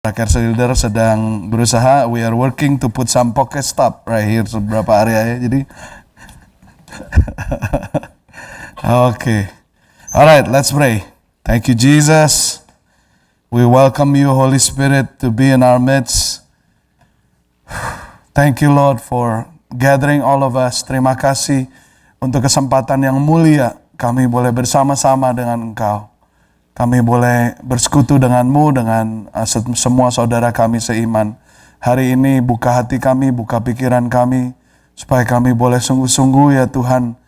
Carousel Leader sedang berusaha, we are working to put some pocket stop right here beberapa area ya. Jadi okay. Alright, let's pray. Thank you Jesus. We welcome you Holy Spirit to be in our midst. Thank you Lord for gathering all of us. Terima kasih untuk kesempatan yang mulia kami boleh bersama-sama dengan Engkau. Kami boleh bersekutu denganmu, dengan semua saudara kami seiman. Hari ini buka hati kami, buka pikiran kami, supaya kami boleh sungguh-sungguh ya Tuhan,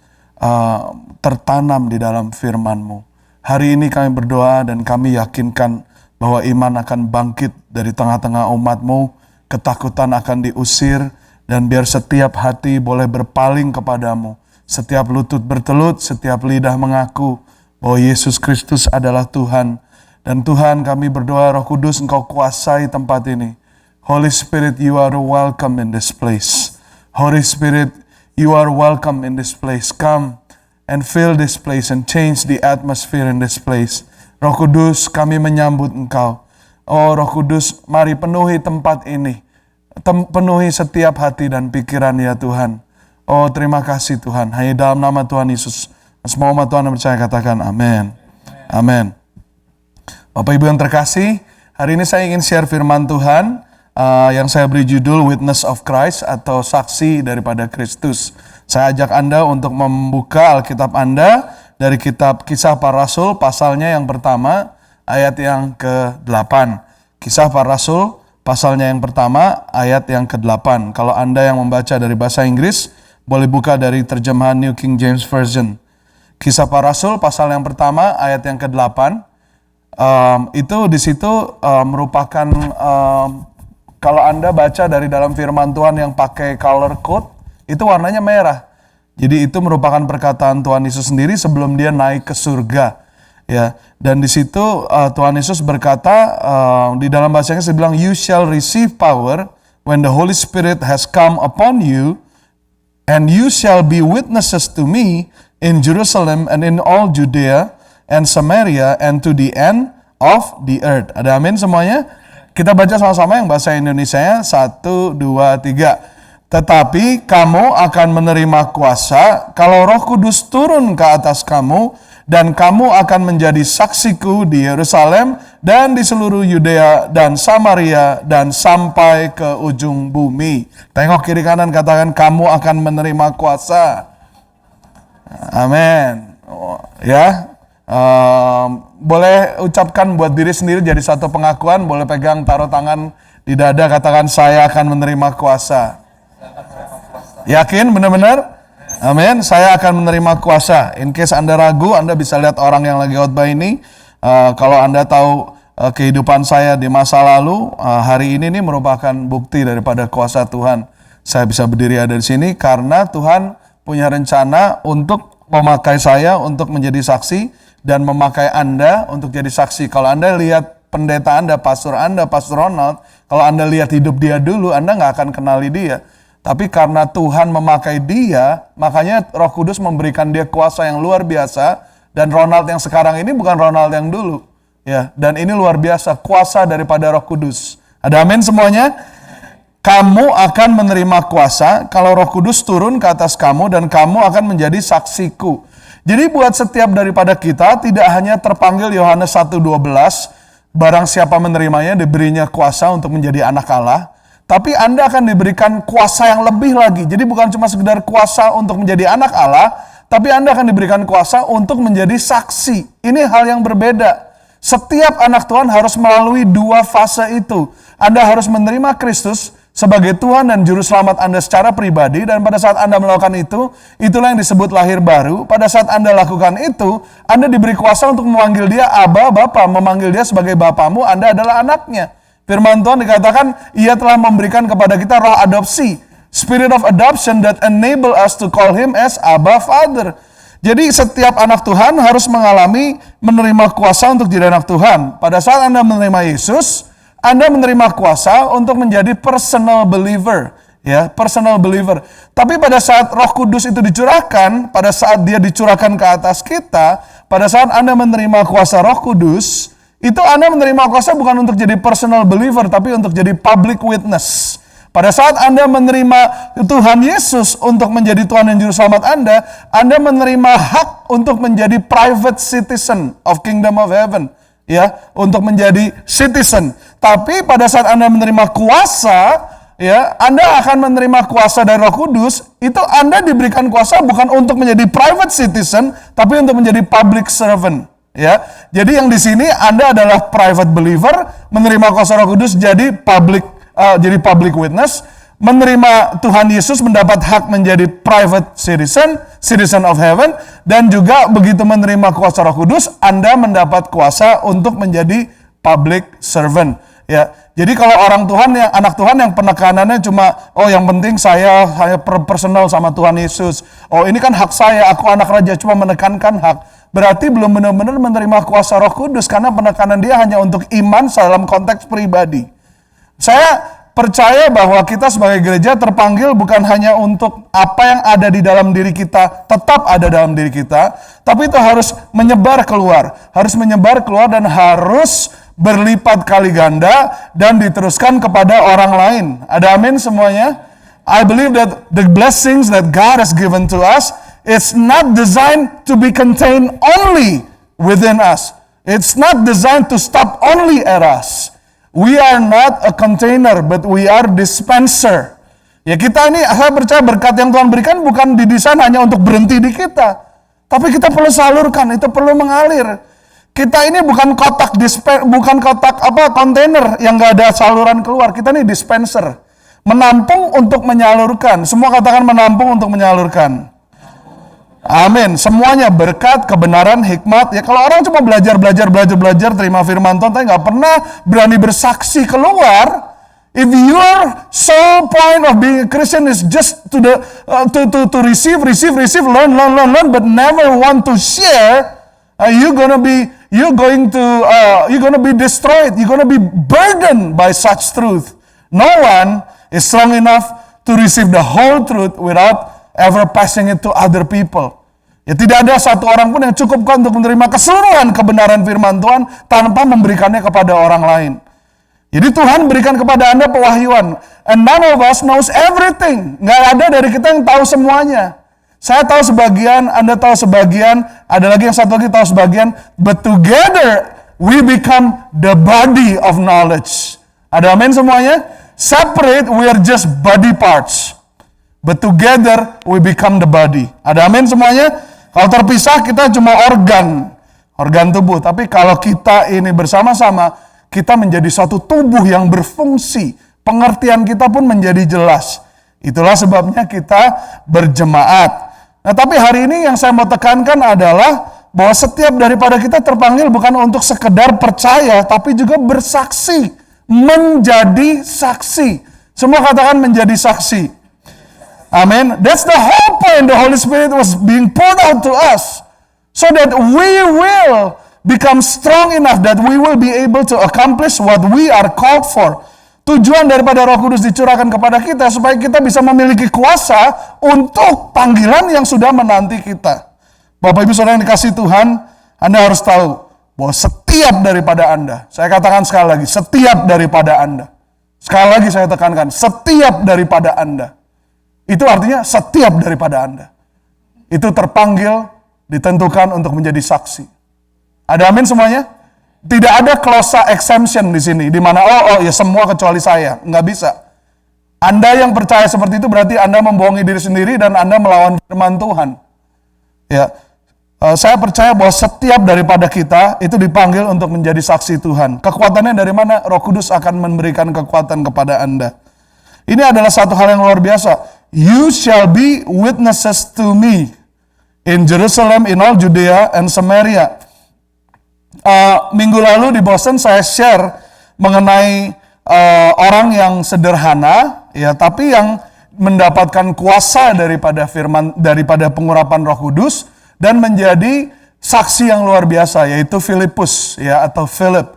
tertanam di dalam firman-Mu. Hari ini kami berdoa dan kami yakinkan bahwa iman akan bangkit dari tengah-tengah umat-Mu, ketakutan akan diusir, dan biar setiap hati boleh berpaling kepadamu. Setiap lutut bertelut, setiap lidah mengaku bahwa Yesus Kristus adalah Tuhan. Dan Tuhan, kami berdoa Roh Kudus Engkau kuasai tempat ini. Holy Spirit, you are welcome in this place. Holy Spirit, you are welcome in this place. Come and fill this place and change the atmosphere in this place. Roh Kudus, kami menyambut Engkau. Oh Roh Kudus, mari penuhi tempat ini. Penuhi setiap hati dan pikiran ya Tuhan. Oh terima kasih Tuhan. Hanya dalam nama Tuhan Yesus. Semua umat Tuhan yang percaya katakan amin. Amin. Bapak Ibu yang terkasih, hari ini saya ingin share firman Tuhan yang saya beri judul Witness of Christ atau saksi daripada Kristus. Saya ajak Anda untuk membuka Alkitab Anda dari kitab Kisah Para Rasul pasalnya yang pertama ayat yang ke-8. Kisah Para Rasul pasalnya yang pertama ayat yang ke-8. Kalau Anda yang membaca dari bahasa Inggris, boleh buka dari terjemahan New King James Version. Kisah Para Rasul pasal yang pertama ayat yang ke-8 itu di situ merupakan kalau Anda baca dari dalam firman Tuhan yang pakai color code itu warnanya merah. Jadi itu merupakan perkataan Tuhan Yesus sendiri sebelum dia naik ke surga. Ya, dan di situ Tuhan Yesus berkata di dalam bahasa Inggris dia bilang you shall receive power when the Holy Spirit has come upon you and you shall be witnesses to me in Jerusalem and in all Judea and Samaria and to the end of the earth. Ada amin semuanya? Kita baca sama-sama yang bahasa Indonesia-nya. 1, 2, 3. Tetapi kamu akan menerima kuasa kalau Roh Kudus turun ke atas kamu, dan kamu akan menjadi saksiku di Yerusalem dan di seluruh Yudea dan Samaria dan sampai ke ujung bumi. Tengok kiri kanan, katakan kamu akan menerima kuasa. Amin. Ya, boleh ucapkan buat diri sendiri jadi satu pengakuan. Boleh pegang, taruh tangan di dada, katakan saya akan menerima kuasa. Yakin benar-benar? Amin. Saya akan menerima kuasa. In case Anda ragu, Anda bisa lihat orang yang lagi khotbah ini. Kalau Anda tahu kehidupan saya di masa lalu, hari ini merupakan bukti daripada kuasa Tuhan. Saya bisa berdiri ada di sini karena Tuhan punya rencana untuk memakai saya untuk menjadi saksi dan memakai Anda untuk jadi saksi. Kalau Anda lihat pendeta Anda, Pastor Ronald, kalau Anda lihat hidup dia dulu, Anda nggak akan kenali dia. Tapi karena Tuhan memakai dia, makanya Roh Kudus memberikan dia kuasa yang luar biasa. Dan Ronald yang sekarang ini bukan Ronald yang dulu. Ya, dan ini luar biasa, kuasa daripada Roh Kudus. Ada amin semuanya? Kamu akan menerima kuasa kalau Roh Kudus turun ke atas kamu dan kamu akan menjadi saksiku. Jadi buat setiap daripada kita tidak hanya terpanggil Yohanes 1:12, barang siapa menerimanya diberinya kuasa untuk menjadi anak Allah, tapi Anda akan diberikan kuasa yang lebih lagi. Jadi bukan cuma sekedar kuasa untuk menjadi anak Allah, tapi Anda akan diberikan kuasa untuk menjadi saksi. Ini hal yang berbeda. Setiap anak Tuhan harus melalui dua fase itu. Anda harus menerima Kristus sebagai Tuhan dan Juru Selamat Anda secara pribadi, dan pada saat Anda melakukan itu, itulah yang disebut lahir baru. Pada saat Anda lakukan itu, Anda diberi kuasa untuk memanggil dia Aba, Bapa, memanggil dia sebagai Bapamu, Anda adalah anaknya. Firman Tuhan dikatakan, ia telah memberikan kepada kita roh adopsi, spirit of adoption that enable us to call him as Abba, Father. Jadi setiap anak Tuhan harus mengalami menerima kuasa untuk jadi anak Tuhan. Pada saat Anda menerima Yesus, Anda menerima kuasa untuk menjadi personal believer, ya, personal believer. Tapi pada saat Roh Kudus itu dicurahkan, pada saat dia dicurahkan ke atas kita, pada saat Anda menerima kuasa Roh Kudus, Itu Anda menerima kuasa bukan untuk jadi personal believer, tapi untuk jadi public witness. Pada saat Anda menerima Tuhan Yesus untuk menjadi Tuhan dan Juru Selamat Anda menerima hak untuk menjadi private citizen of Kingdom of Heaven. Ya, untuk menjadi citizen. Tapi pada saat Anda menerima kuasa, ya, Anda akan menerima kuasa dari Roh Kudus, itu Anda diberikan kuasa bukan untuk menjadi private citizen, tapi untuk menjadi public servant. Ya, jadi yang di sini Anda adalah private believer, menerima kuasa Roh Kudus jadi public witness, menerima Tuhan Yesus mendapat hak menjadi private citizen of heaven, dan juga begitu menerima kuasa Roh Kudus, Anda mendapat kuasa untuk menjadi public servant. Ya, jadi kalau anak Tuhan yang penekanannya cuma, yang penting saya personal sama Tuhan Yesus. Ini kan hak saya, aku anak raja, cuma menekankan hak. Berarti belum benar-benar menerima kuasa Roh Kudus, karena penekanan dia hanya untuk iman dalam konteks pribadi. Saya percaya bahwa kita sebagai gereja terpanggil bukan hanya untuk apa yang ada di dalam diri kita tetap ada dalam diri kita, tapi itu harus menyebar keluar dan harus berlipat kali ganda dan diteruskan kepada orang lain. Ada amin semuanya? I believe that the blessings that God has given to us, it's not designed to be contained only within us. It's not designed to stop only at us. We are not a container, but we are dispenser. Ya, kita ini, saya percaya berkat yang Tuhan berikan bukan didesain hanya untuk berhenti di kita. Tapi kita perlu salurkan, itu perlu mengalir. Kita ini bukan kontainer yang gak ada saluran keluar. Kita ini dispenser. Menampung untuk menyalurkan. Semua katakan menampung untuk menyalurkan. Amin. Semuanya berkat, kebenaran, hikmat. Ya, kalau orang cuma belajar, terima firman Tuhan, tapi nggak pernah berani bersaksi keluar. If your sole point of being a Christian is just to receive, learn, but never want to share, you're gonna be destroyed. You're gonna be burdened by such truth. No one is strong enough to receive the whole truth without ever passing it to other people. Ya, tidak ada satu orang pun yang cukup kuat untuk menerima keseluruhan kebenaran firman Tuhan tanpa memberikannya kepada orang lain. Jadi Tuhan berikan kepada Anda pewahyuan. And none of us knows everything. Nggak ada dari kita yang tahu semuanya. Saya tahu sebagian, Anda tahu sebagian, ada lagi yang satu lagi tahu sebagian. But together we become the body of knowledge. Ada amin semuanya? Separate, we are just body parts. But together we become the body. Ada amin semuanya? Kalau terpisah kita cuma organ tubuh. Tapi kalau kita ini bersama-sama, kita menjadi satu tubuh yang berfungsi. Pengertian kita pun menjadi jelas. Itulah sebabnya kita berjemaat. Nah, tapi hari ini yang saya mau tekankan adalah bahwa setiap daripada kita terpanggil bukan untuk sekedar percaya, tapi juga bersaksi. Menjadi saksi. Semua katakan menjadi saksi. Amen. That's the whole point. The Holy Spirit was being poured out to us so that we will become strong enough that we will be able to accomplish what we are called for. Tujuan daripada Roh Kudus dicurahkan kepada kita supaya kita bisa memiliki kuasa untuk panggilan yang sudah menanti kita. Bapak Ibu Saudara yang dikasihi Tuhan, Anda harus tahu bahwa setiap daripada Anda, saya katakan sekali lagi, setiap daripada Anda. Sekali lagi saya tekankan, setiap daripada Anda. Itu artinya setiap daripada Anda. Itu terpanggil, ditentukan untuk menjadi saksi. Ada amin semuanya? Tidak ada clause exemption di sini, di mana ya semua kecuali saya. Nggak bisa. Anda yang percaya seperti itu berarti Anda membohongi diri sendiri dan Anda melawan firman Tuhan. Ya, saya percaya bahwa setiap daripada kita itu dipanggil untuk menjadi saksi Tuhan. Kekuatannya dari mana? Roh Kudus akan memberikan kekuatan kepada Anda. Ini adalah satu hal yang luar biasa. You shall be witnesses to me in Jerusalem, in all Judea and Samaria. Minggu lalu di Boston saya share mengenai orang yang sederhana, ya, tapi yang mendapatkan kuasa daripada firman, daripada pengurapan Roh Kudus dan menjadi saksi yang luar biasa, yaitu Filipus, ya, atau Philip.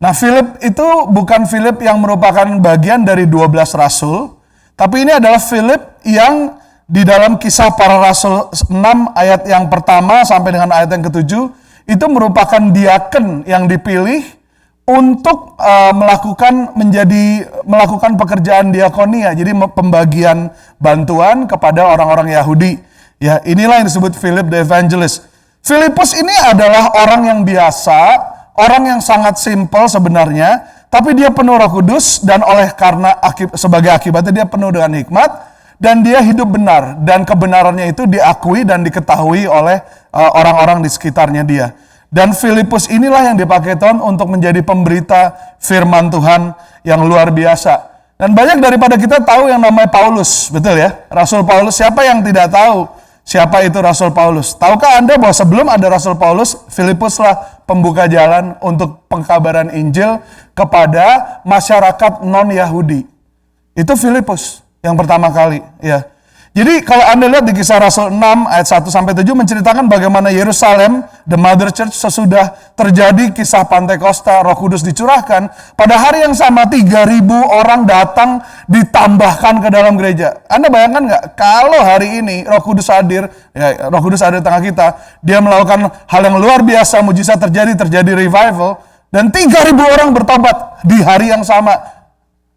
Nah, Philip itu bukan Philip yang merupakan bagian dari 12 rasul, tapi ini adalah Philip yang di dalam Kisah Para Rasul 6 ayat yang pertama sampai dengan ayat yang ke-7 itu merupakan diaken yang dipilih untuk melakukan pekerjaan diakonia, jadi pembagian bantuan kepada orang-orang Yahudi. Ya, inilah yang disebut Philip the Evangelist. Filipus ini adalah orang yang biasa, orang yang sangat simpel sebenarnya, tapi dia penuh Roh Kudus dan sebagai akibatnya dia penuh dengan hikmat dan dia hidup benar dan kebenarannya itu diakui dan diketahui oleh orang-orang di sekitarnya dia. Dan Filipus inilah yang dipakai Tuhan untuk menjadi pemberita firman Tuhan yang luar biasa. Dan banyak daripada kita tahu yang namanya Paulus, betul ya? Rasul Paulus, siapa yang tidak tahu siapa itu Rasul Paulus? Tahukah Anda bahwa sebelum ada Rasul Paulus, Filipuslah pembuka jalan untuk pengkabaran Injil kepada masyarakat non-Yahudi. Itu Filipus yang pertama kali, ya. Jadi kalau Anda lihat di Kisah Rasul 6 ayat 1-7 menceritakan bagaimana Yerusalem, the Mother Church, sesudah terjadi kisah Pantekosta, Roh Kudus dicurahkan, pada hari yang sama 3.000 orang datang ditambahkan ke dalam gereja. Anda bayangkan nggak kalau hari ini Roh Kudus hadir, ya, Roh Kudus ada di tengah kita, dia melakukan hal yang luar biasa, mujizat terjadi revival, dan 3.000 orang bertobat di hari yang sama.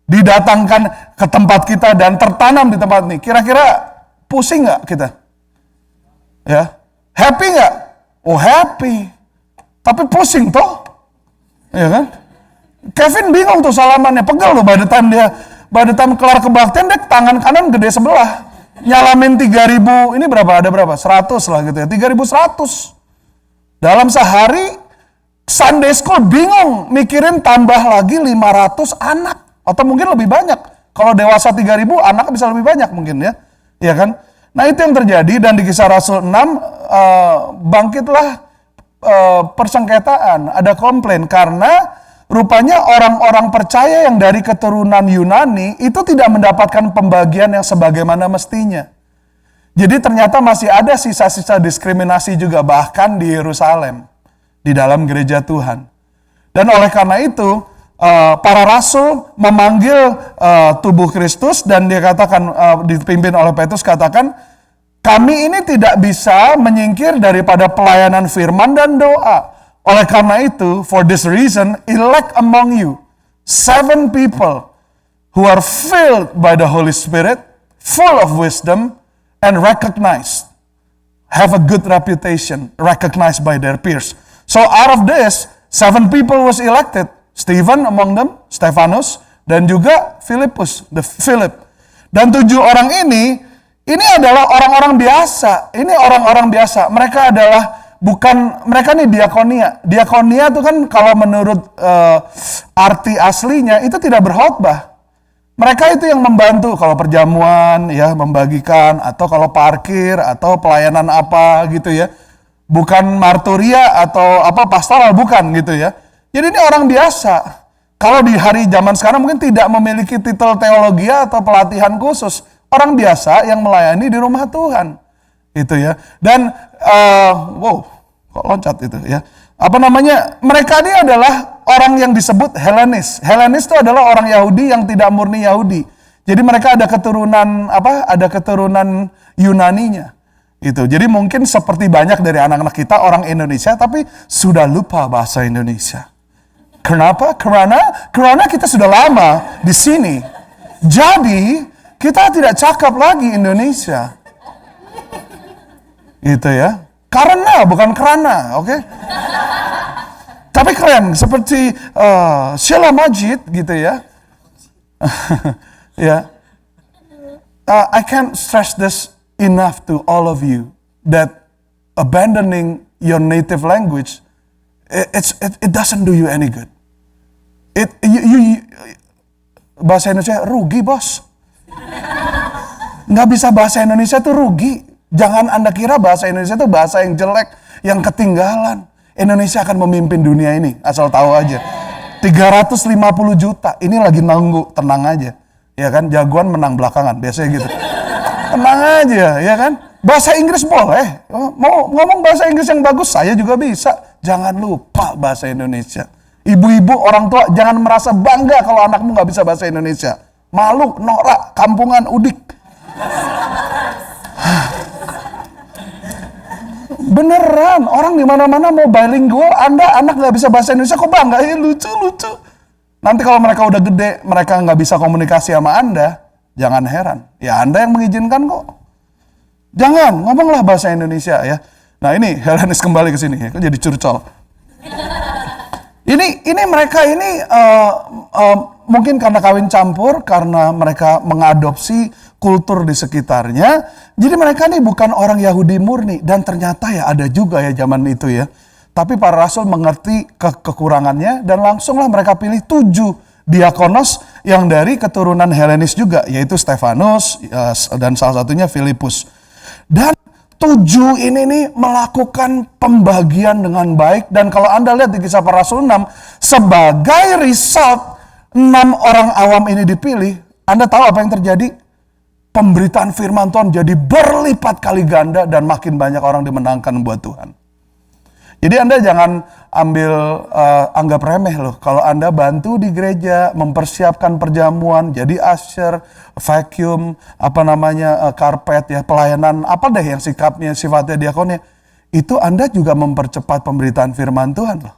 Didatangkan ke tempat kita dan tertanam di tempat ini. Kira-kira pusing nggak kita? Ya, happy nggak? Oh happy. Tapi pusing toh, ya kan? Kevin bingung tuh salamannya, pegel loh. By the time kelar kebaktian dia tangan kanan gede sebelah. Nyalamin 3.000, ini berapa? Ada berapa? 100 lah gitu ya. 3.100. Dalam sehari Sunday School bingung mikirin tambah lagi 500 anak. Atau mungkin lebih banyak. Kalau dewasa 3.000, anak bisa lebih banyak mungkin ya. Ya kan? Nah itu yang terjadi dan di Kisah Rasul 6 bangkitlah persengketaan. Ada komplain karena rupanya orang-orang percaya yang dari keturunan Yunani itu tidak mendapatkan pembagian yang sebagaimana mestinya. Jadi ternyata masih ada sisa-sisa diskriminasi juga bahkan di Yerusalem. Di dalam gereja Tuhan. Dan oleh karena itu para rasul memanggil tubuh Kristus dan dia katakan, dipimpin oleh Petrus katakan, kami ini tidak bisa menyingkir daripada pelayanan firman dan doa. Oleh karena itu, for this reason, elect among you 7 people who are filled by the Holy Spirit, full of wisdom, and recognized, have a good reputation, recognized by their peers. So out of this, 7 people was elected. Stephen among them, Stephanus, dan juga Philip. Dan 7 orang ini adalah orang-orang biasa. Ini orang-orang biasa. Mereka ini diakonia. Diakonia itu kan kalau menurut arti aslinya itu tidak berkhotbah. Mereka itu yang membantu kalau perjamuan, ya membagikan, atau kalau parkir, atau pelayanan apa gitu ya. Bukan marturia atau pastoral, bukan gitu ya. Jadi ini orang biasa. Kalau di hari zaman sekarang mungkin tidak memiliki titel teologi atau pelatihan khusus. Orang biasa yang melayani di rumah Tuhan. Itu ya. Dan, kok loncat itu ya. Mereka ini adalah orang yang disebut Helenis. Helenis itu adalah orang Yahudi yang tidak murni Yahudi. Jadi mereka ada keturunan Yunaninya. Itu. Jadi mungkin seperti banyak dari anak-anak kita orang Indonesia tapi sudah lupa bahasa Indonesia. Kenapa? Karena kita sudah lama di sini. Jadi, kita tidak cakap lagi Indonesia. Gitu ya. Karena, bukan kerana, oke? Tapi keren, seperti Sheila Majid gitu ya. Ya. I can't stress this enough to all of you that abandoning your native language it doesn't do you any good. Bahasa Indonesia rugi, bos. Nggak bisa bahasa Indonesia tuh rugi. Jangan Anda kira bahasa Indonesia tuh bahasa yang jelek, yang ketinggalan. Indonesia akan memimpin dunia ini, asal tahu aja. 350 juta, ini lagi nunggu, tenang aja. Ya kan, jagoan menang belakangan, biasanya gitu. Tenang aja, ya kan. Bahasa Inggris boleh. Mau ngomong bahasa Inggris yang bagus, saya juga bisa. Jangan lupa bahasa Indonesia. Ibu-ibu, orang tua, jangan merasa bangga kalau anakmu nggak bisa bahasa Indonesia. Malu, norak, kampungan, udik. Beneran, orang di mana-mana mau bilingual, Anda anak nggak bisa bahasa Indonesia kok bangga, lucu. Nanti kalau mereka udah gede, mereka nggak bisa komunikasi sama Anda, jangan heran. Ya Anda yang mengizinkan kok. Jangan, ngomonglah bahasa Indonesia ya. Nah ini Helenis kembali ke sini, ya, jadi curcol. Ini mereka ini mungkin karena kawin campur, karena mereka mengadopsi kultur di sekitarnya. Jadi mereka ini bukan orang Yahudi murni. Dan ternyata ya ada juga ya zaman itu ya. Tapi para rasul mengerti kekurangannya dan langsunglah mereka pilih 7 diakonos yang dari keturunan Helenis juga. Yaitu Stefanus dan salah satunya Filipus. Dan 7 ini nih melakukan pembagian dengan baik. Dan kalau Anda lihat di Kisah Para Rasul 6, sebagai result 6 orang awam ini dipilih, Anda tahu apa yang terjadi? Pemberitaan firman Tuhan jadi berlipat kali ganda dan makin banyak orang dimenangkan buat Tuhan. Jadi Anda jangan anggap remeh loh. Kalau Anda bantu di gereja, mempersiapkan perjamuan, jadi usher, vacuum, karpet ya, pelayanan, apa deh yang sifatnya diakonnya. Itu Anda juga mempercepat pemberitaan firman Tuhan loh.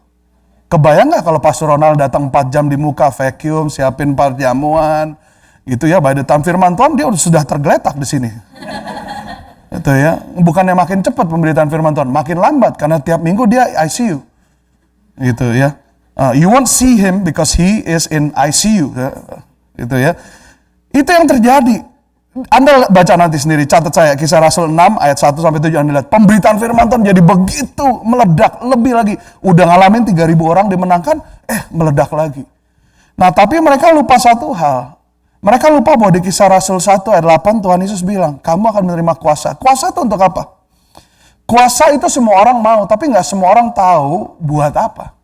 Kebayang gak kalau Pastor Ronald datang 4 jam di muka, vacuum, siapin perjamuan, gitu ya, by the time firman Tuhan dia sudah tergeletak di sini. Itu ya, bukannya makin cepat pemberitaan firman Tuhan, makin lambat karena tiap minggu dia ICU. Gitu ya. You won't see him because he is in ICU. Gitu ya. Itu yang terjadi. Anda baca nanti sendiri, catat saya Kisah Rasul 6 ayat 1 sampai 7 Anda lihat. Pemberitaan firman Tuhan jadi begitu meledak, lebih lagi. Udah ngalamin 3.000 orang dimenangkan, meledak lagi. Nah, tapi mereka lupa satu hal. Mereka lupa bahwa di Kisah Rasul 1 ayat 8 Tuhan Yesus bilang, kamu akan menerima kuasa. Kuasa itu untuk apa? Kuasa itu semua orang mau, tapi nggak semua orang tahu buat apa.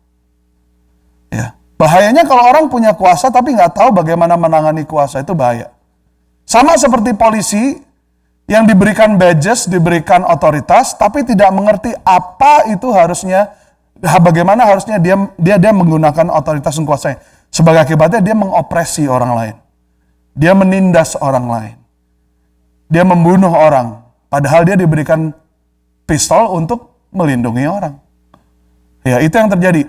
Ya. Bahayanya kalau orang punya kuasa tapi nggak tahu bagaimana menangani kuasa, itu bahaya. Sama seperti polisi yang diberikan badges, diberikan otoritas, tapi tidak mengerti apa itu harusnya, bagaimana harusnya dia menggunakan otoritas dan kuasanya. Sebagai akibatnya dia mengopresi orang lain. Dia menindas orang lain. Dia membunuh orang. Padahal dia diberikan pistol untuk melindungi orang. Ya, itu yang terjadi.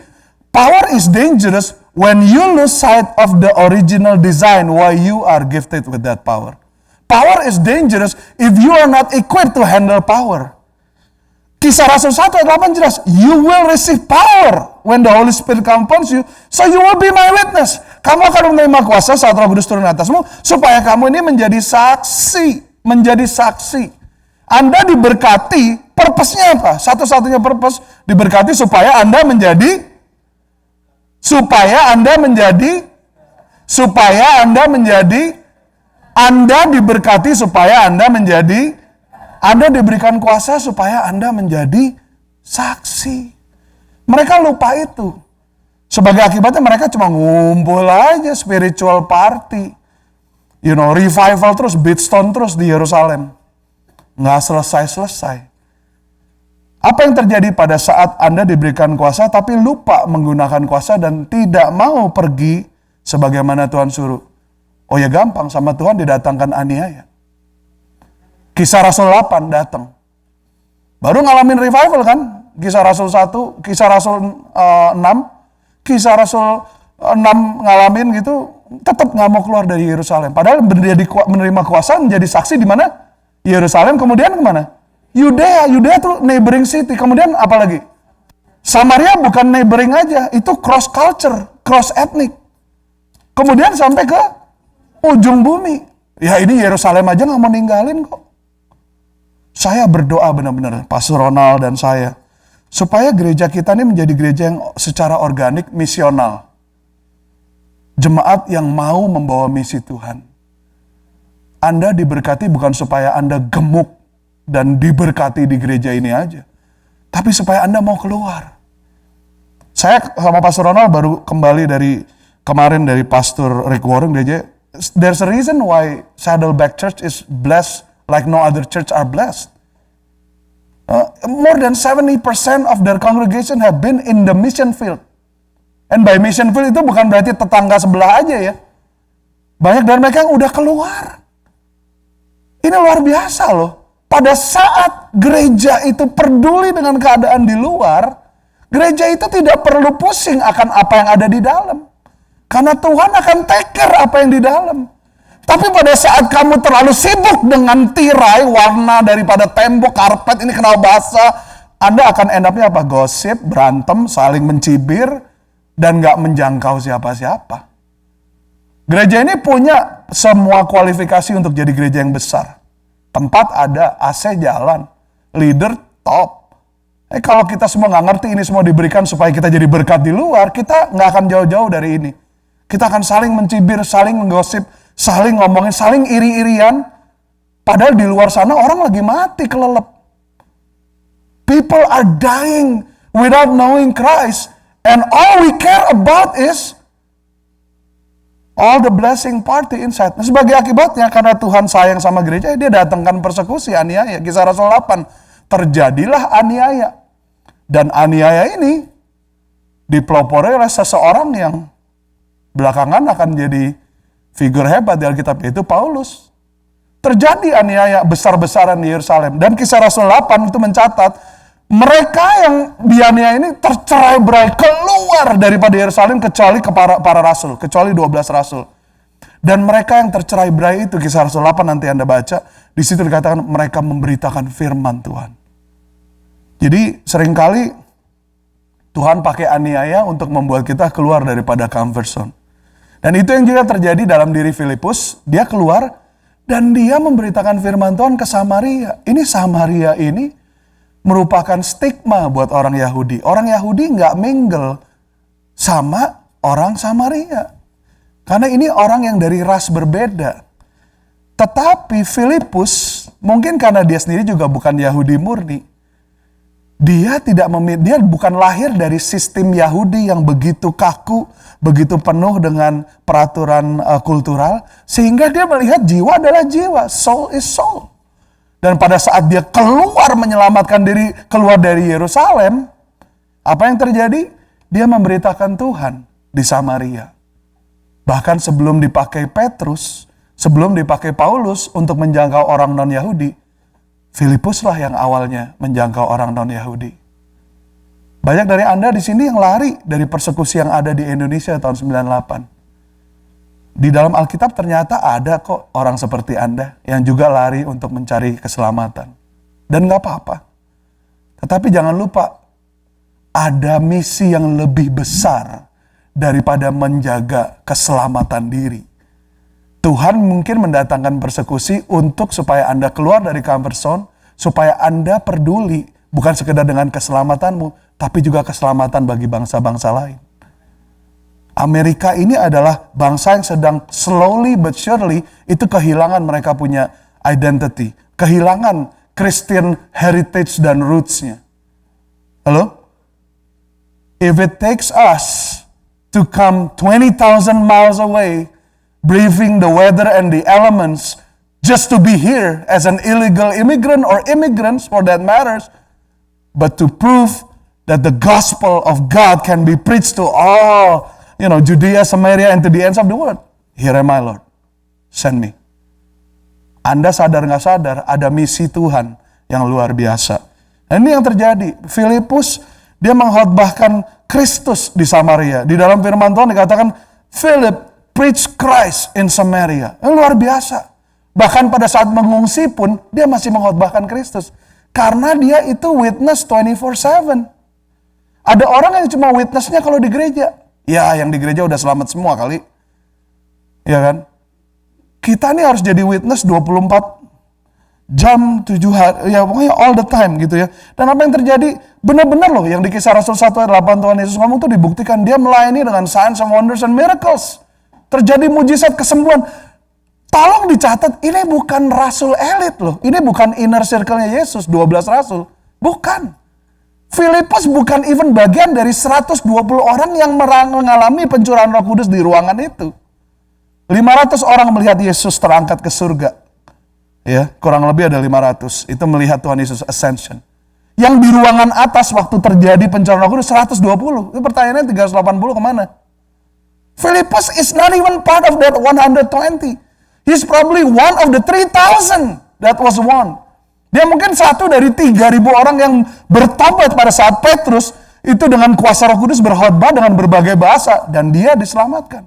Power is dangerous when you lose sight of the original design why you are gifted with that power. Power is dangerous if you are not equipped to handle power. Kisah Rasul 1 ayat 8 jelas, you will receive power when the Holy Spirit comes upon you, so you will be my witness. Kamu akan menerima kuasa saat Roh Kudus turun atasmu, supaya kamu ini menjadi saksi, Anda diberkati, purpose-nya apa? Satu-satunya purpose diberkati supaya Anda menjadi Anda diberikan kuasa supaya Anda menjadi saksi. Mereka lupa itu. Sebagai akibatnya mereka cuma ngumpul aja, spiritual party. Revival terus, Beatstone terus di Yerusalem. Nggak selesai-selesai. Apa yang terjadi pada saat Anda diberikan kuasa tapi lupa menggunakan kuasa dan tidak mau pergi sebagaimana Tuhan suruh? Oh ya gampang, sama Tuhan didatangkan aniaya. Kisah Rasul 8 datang. Baru ngalamin revival kan? Kisah Rasul 1, Kisah Rasul 6. Kisah Rasul 6 ngalamin gitu, tetap nggak mau keluar dari Yerusalem. Padahal menerima kuasa menjadi saksi di mana? Yerusalem, kemudian kemana? Yudea tuh neighboring city. Kemudian apa lagi? Samaria bukan neighboring aja, itu cross culture, cross ethnic. Kemudian sampai ke ujung bumi. Ya ini Yerusalem aja nggak mau ninggalin kok. Saya berdoa benar-benar, Pastor Ronald dan saya, supaya gereja kita ini menjadi gereja yang secara organik misional. Jemaat yang mau membawa misi Tuhan. Anda diberkati bukan supaya Anda gemuk dan diberkati di gereja ini aja, tapi supaya Anda mau keluar. Saya sama Pastor Ronald baru kembali kemarin dari Pastor Rick Warren gereja. There's a reason why Saddleback Church is blessed like no other church are blessed. More than 70% of their congregation have been in the mission field. And by mission field itu bukan berarti tetangga sebelah aja ya. Banyak dari mereka yang udah keluar. Ini luar biasa loh. pada saat gereja itu peduli dengan keadaan di luar, gereja itu tidak perlu pusing akan apa yang ada di dalam. Karena Tuhan akan take care apa yang di dalam. Tapi pada saat kamu terlalu sibuk dengan tirai, warna daripada tembok, karpet, ini kenal basah, Anda akan end up-nya apa? Gosip, berantem, saling mencibir, dan gak menjangkau siapa-siapa. Gereja ini punya semua kualifikasi untuk jadi gereja yang besar. Tempat ada, AC jalan, leader top. Kalau kita semua gak ngerti ini semua diberikan supaya kita jadi berkat di luar, kita gak akan jauh-jauh dari ini. Kita akan saling mencibir, saling menggosip, saling ngomongin, saling iri-irian. Padahal di luar sana orang lagi mati kelelep. People are dying without knowing Christ. And all we care about is all the blessing party inside. Nah, sebagai akibatnya, karena Tuhan sayang sama gereja, dia datangkan persekusi, aniaya. Kisah Rasul 8. Terjadilah aniaya. Dan aniaya ini dipelopori oleh seseorang yang belakangan akan jadi figur hebat di Alkitab, yaitu Paulus. Terjadi aniaya besar-besaran di Yerusalem. Dan Kisah Rasul 8 itu mencatat, mereka yang dianiaya ini tercerai-berai keluar daripada Yerusalem kecuali ke para rasul, kecuali 12 rasul. Dan mereka yang tercerai-berai itu, Kisah Rasul 8 nanti Anda baca, di situ dikatakan mereka memberitakan firman Tuhan. Jadi seringkali Tuhan pakai aniaya untuk membuat kita keluar daripada comfort zone. Dan itu yang juga terjadi dalam diri Filipus. Dia keluar dan dia memberitakan firman Tuhan ke Samaria. Ini Samaria ini merupakan stigma buat orang Yahudi. Orang Yahudi nggak mingle sama orang Samaria. Karena ini orang yang dari ras berbeda. Tetapi Filipus, mungkin karena dia sendiri juga bukan Yahudi murni. Dia bukan lahir dari sistem Yahudi yang begitu kaku, begitu penuh dengan peraturan kultural, sehingga dia melihat jiwa adalah jiwa, soul is soul. Dan pada saat dia keluar menyelamatkan diri, keluar dari Yerusalem, apa yang terjadi? Dia memberitakan Tuhan di Samaria. Bahkan sebelum dipakai Petrus, sebelum dipakai Paulus untuk menjangkau orang non-Yahudi, Filipuslah yang awalnya menjangkau orang non-Yahudi. Banyak dari Anda di sini yang lari dari persekusi yang ada di Indonesia tahun 98. Di dalam Alkitab ternyata ada kok orang seperti Anda yang juga lari untuk mencari keselamatan. Dan gak apa-apa. Tetapi jangan lupa, ada misi yang lebih besar daripada menjaga keselamatan diri. Tuhan mungkin mendatangkan persekusi untuk supaya Anda keluar dari comfort zone, supaya Anda peduli bukan sekedar dengan keselamatanmu, tapi juga keselamatan bagi bangsa-bangsa lain. Amerika ini adalah bangsa yang sedang slowly but surely itu kehilangan mereka punya identity, kehilangan Christian heritage dan roots-nya. Halo? If it takes us to come 20,000 miles away, breathing the weather and the elements, just to be here as an illegal immigrant or immigrants for that matters, but to prove that the gospel of God can be preached to all, Judea, Samaria, and to the ends of the world. Here am I, Lord. Send me. Anda sadar nggak sadar, ada misi Tuhan yang luar biasa. Dan ini yang terjadi. Filipus, dia mengkhotbahkan Kristus di Samaria. Di dalam firman Tuhan dikatakan, Philip preach Christ in Samaria. Luar biasa. Bahkan pada saat mengungsi pun, dia masih mengkhotbahkan Kristus. Karena dia itu witness 24/7. Ada orang yang cuma witnessnya kalau di gereja. Ya, yang di gereja udah selamat semua kali. Ya kan? Kita nih harus jadi witness 24 jam, 7 hari, ya pokoknya all the time gitu ya. Dan apa yang terjadi? Benar-benar loh, yang di Kisah Rasul 1 ayat 8 Tuhan Yesus ngomong tuh dibuktikan. Dia melayani dengan signs and wonders and miracles. Terjadi mujizat kesembuhan. Tolong dicatat, ini bukan rasul elit loh. Ini bukan inner circle-nya Yesus, 12 rasul. Bukan. Filipus bukan even bagian dari 120 orang yang mengalami pencurahan Roh Kudus di ruangan itu. 500 orang melihat Yesus terangkat ke surga. Ya, kurang lebih ada 500. Itu melihat Tuhan Yesus ascension. Yang di ruangan atas waktu terjadi pencurahan Roh Kudus 120. Itu pertanyaannya 380 kemana? Philippus is not even part of that 120. He's probably one of the 3,000 that was won. Dia mungkin satu dari 3.000 orang yang bertobat pada saat Petrus itu dengan kuasa Roh Kudus berkhotbah dengan berbagai bahasa dan dia diselamatkan.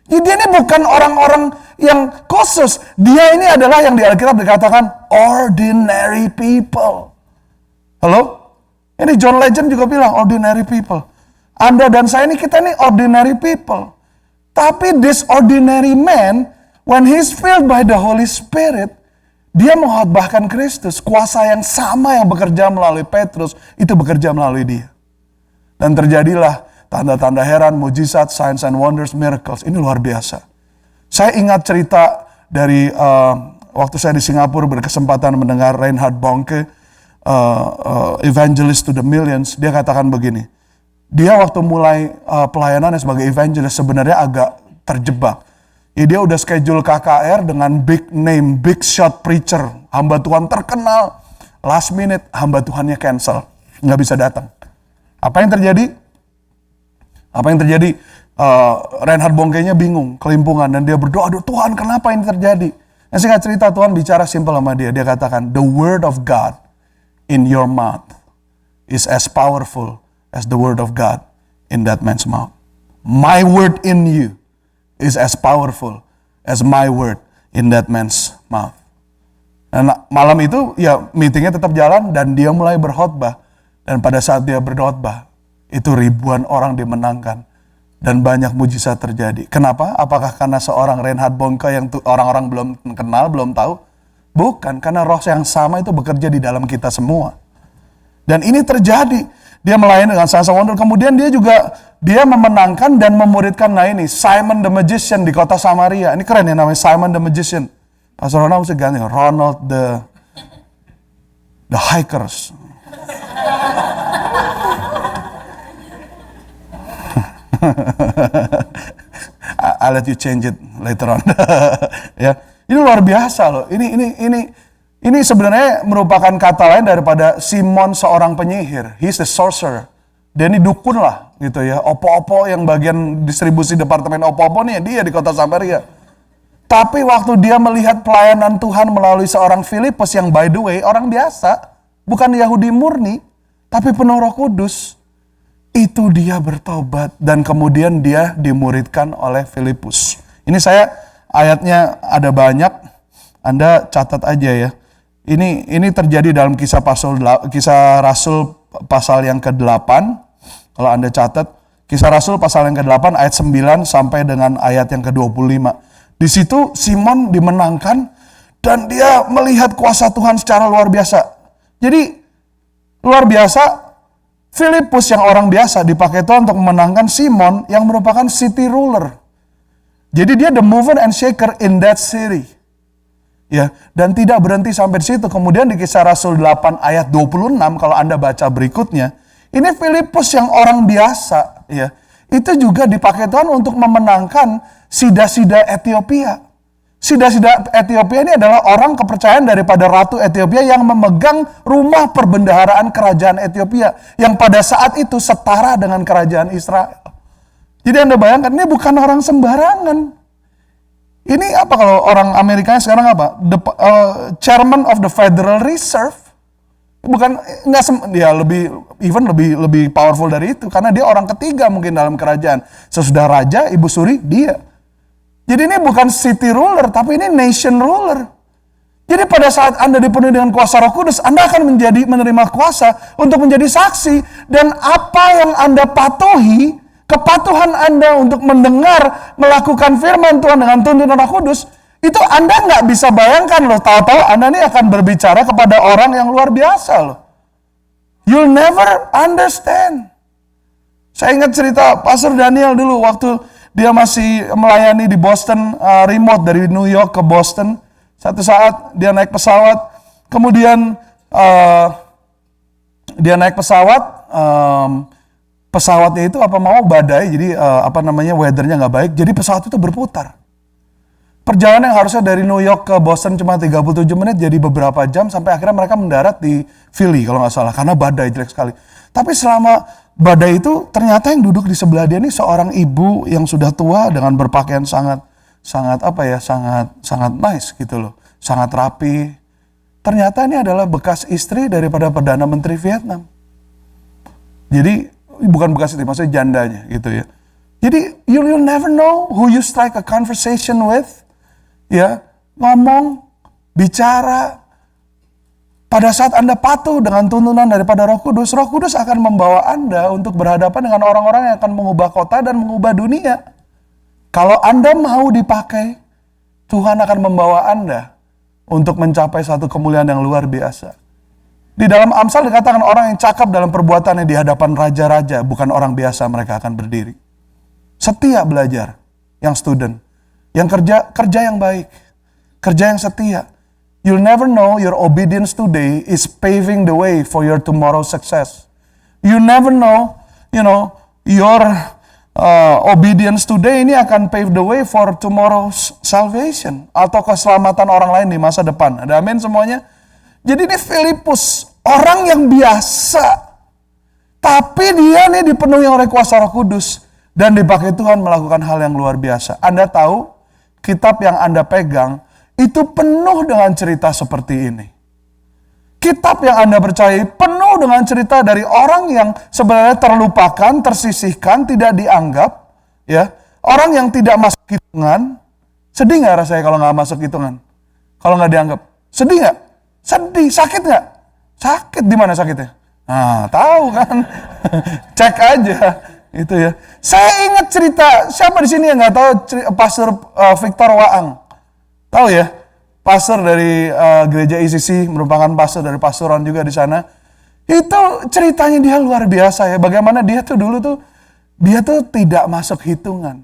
Jadi dia ini bukan orang-orang yang khusus. Dia ini adalah yang di Alkitab dikatakan ordinary people. Halo? Ini John Legend juga bilang ordinary people. Anda dan saya ini kita ini ordinary people. Tapi this ordinary man, when he's filled by the Holy Spirit, dia mengkhotbahkan Kristus. Kuasa yang sama yang bekerja melalui Petrus, itu bekerja melalui dia. Dan terjadilah tanda-tanda heran, mujizat, signs and wonders, miracles. Ini luar biasa. Saya ingat cerita dari waktu saya di Singapura berkesempatan mendengar Reinhard Bonnke, Evangelist to the Millions. Dia katakan begini, dia waktu mulai pelayanannya sebagai evangelist sebenarnya agak terjebak. Ya, dia udah schedule KKR dengan big name, big shot preacher, hamba Tuhan terkenal. Last minute hamba Tuhannya cancel, nggak bisa datang. Apa yang terjadi? Reinhard Bonnke-nya bingung, kelimpungan, dan dia berdoa, aduh Tuhan kenapa ini terjadi? Yang singkat cerita Tuhan bicara simple sama dia. Dia katakan, the word of God in your mouth is as powerful as the word of God in that man's mouth. My word in you is as powerful as my word in that man's mouth. Dan malam itu ya meetingnya tetap jalan dan dia mulai berkhotbah. Dan pada saat dia berkhotbah, itu ribuan orang dimenangkan. Dan banyak mujizat terjadi. Kenapa? Apakah karena seorang Reinhard Bonnke yang orang-orang belum kenal, belum tahu? Bukan, karena roh yang sama itu bekerja di dalam kita semua. Dan ini terjadi. Dia melayani dengan signs and wonders. Kemudian dia memenangkan dan memuridkan, nah ini, Simon the Magician di kota Samaria. Ini keren ya namanya, Simon the Magician. Pastor Ronald mesti ganti, Ronald the Hikers. I'll let you change it later on. Ya, ini luar biasa loh. Ini sebenarnya merupakan kata lain daripada Simon seorang penyihir. He's the sorcerer. Dia ini dukun lah gitu ya. Opo-opo yang bagian distribusi departemen opo-opo nih dia di kota Samaria. Tapi waktu dia melihat pelayanan Tuhan melalui seorang Filipus yang by the way orang biasa, bukan Yahudi murni, tapi penuh Roh Kudus. Itu dia bertobat dan kemudian dia dimuridkan oleh Filipus. Ini saya ayatnya ada banyak, Anda catat aja ya. Ini terjadi dalam kisah Rasul pasal yang ke-8. Kalau Anda catat, kisah Rasul pasal yang ke-8 ayat 9 sampai dengan ayat yang ke-25. Di situ Simon dimenangkan dan dia melihat kuasa Tuhan secara luar biasa. Jadi luar biasa. Filipus yang orang biasa dipakai Tuhan untuk memenangkan Simon yang merupakan city ruler. Jadi dia the mover and shaker in that city. Ya, dan tidak berhenti sampai di situ. Kemudian di kisah Rasul 8 ayat 26 kalau Anda baca berikutnya, ini Filipus yang orang biasa ya, itu juga dipakai Tuhan untuk memenangkan sida-sida Ethiopia. Sida-sida Ethiopia ini adalah orang kepercayaan daripada Ratu Ethiopia yang memegang rumah perbendaharaan kerajaan Ethiopia. Yang pada saat itu setara dengan kerajaan Israel. Jadi Anda bayangkan, ini bukan orang sembarangan. Ini apa kalau orang Amerika sekarang apa? Chairman of the Federal Reserve. Bukan, dia lebih powerful dari itu. Karena dia orang ketiga mungkin dalam kerajaan. Sesudah Raja, Ibu Suri, dia. Jadi ini bukan city ruler, tapi ini nation ruler. Jadi pada saat Anda dipenuhi dengan kuasa Roh Kudus, Anda akan menerima kuasa untuk menjadi saksi. Dan apa yang Anda patuhi, kepatuhan Anda untuk mendengar, melakukan firman Tuhan dengan tuntunan Roh Kudus, itu Anda nggak bisa bayangkan loh. Tahu-tahu Anda ini akan berbicara kepada orang yang luar biasa loh. You'll never understand. Saya ingat cerita Pastor Daniel dulu waktu dia masih melayani di Boston, remote dari New York ke Boston. Satu saat dia naik pesawat, kemudian dia naik pesawat, pesawatnya itu badai, jadi weathernya nggak baik, jadi pesawat itu berputar. Perjalanan yang harusnya dari New York ke Boston cuma 37 menit, jadi beberapa jam, sampai akhirnya mereka mendarat di Philly kalau nggak salah, karena badai jelek sekali. Tapi selama badai itu ternyata yang duduk di sebelah dia ini seorang ibu yang sudah tua dengan berpakaian sangat nice gitu loh, sangat rapi. ternyata ini adalah bekas istri daripada Perdana Menteri Vietnam. Jadi, bukan bekas istri, maksudnya jandanya gitu ya. Jadi, you'll never know who you strike a conversation with. Ya, ngomong, bicara. Pada saat Anda patuh dengan tuntunan daripada Roh Kudus akan membawa Anda untuk berhadapan dengan orang-orang yang akan mengubah kota dan mengubah dunia. Kalau Anda mau dipakai, Tuhan akan membawa Anda untuk mencapai satu kemuliaan yang luar biasa. Di dalam Amsal dikatakan orang yang cakap dalam perbuatannya di hadapan raja-raja, bukan orang biasa mereka akan berdiri. Setia belajar, yang student. Yang kerja yang baik. Kerja yang setia. You'll never know your obedience today is paving the way for your tomorrow success. You never know, your obedience today ini akan pave the way for tomorrow's salvation. Atau keselamatan orang lain di masa depan. Ada amin semuanya? Jadi ini Filipus, orang yang biasa. Tapi dia nih dipenuhi oleh kuasa Roh Kudus. Dan dipakai Tuhan melakukan hal yang luar biasa. Anda tahu, kitab yang Anda pegang, itu penuh dengan cerita seperti ini. Kitab yang Anda percayai penuh dengan cerita dari orang yang sebenarnya terlupakan, tersisihkan, tidak dianggap. Ya, orang yang tidak masuk hitungan. Sedih gak rasanya kalau gak masuk hitungan? Kalau gak dianggap? Sedih gak? Sedih. Sakit gak? Sakit. Di mana sakitnya? Nah, tahu kan? Cek aja. Itu ya. Saya ingat cerita, siapa di sini yang gak tahu Pastor Victor Waang? Tahu ya, pastor dari gereja ICC, merupakan pastor dari pastoran juga di sana. Itu ceritanya dia luar biasa ya. Bagaimana dia tuh dulu tuh, dia tuh tidak masuk hitungan.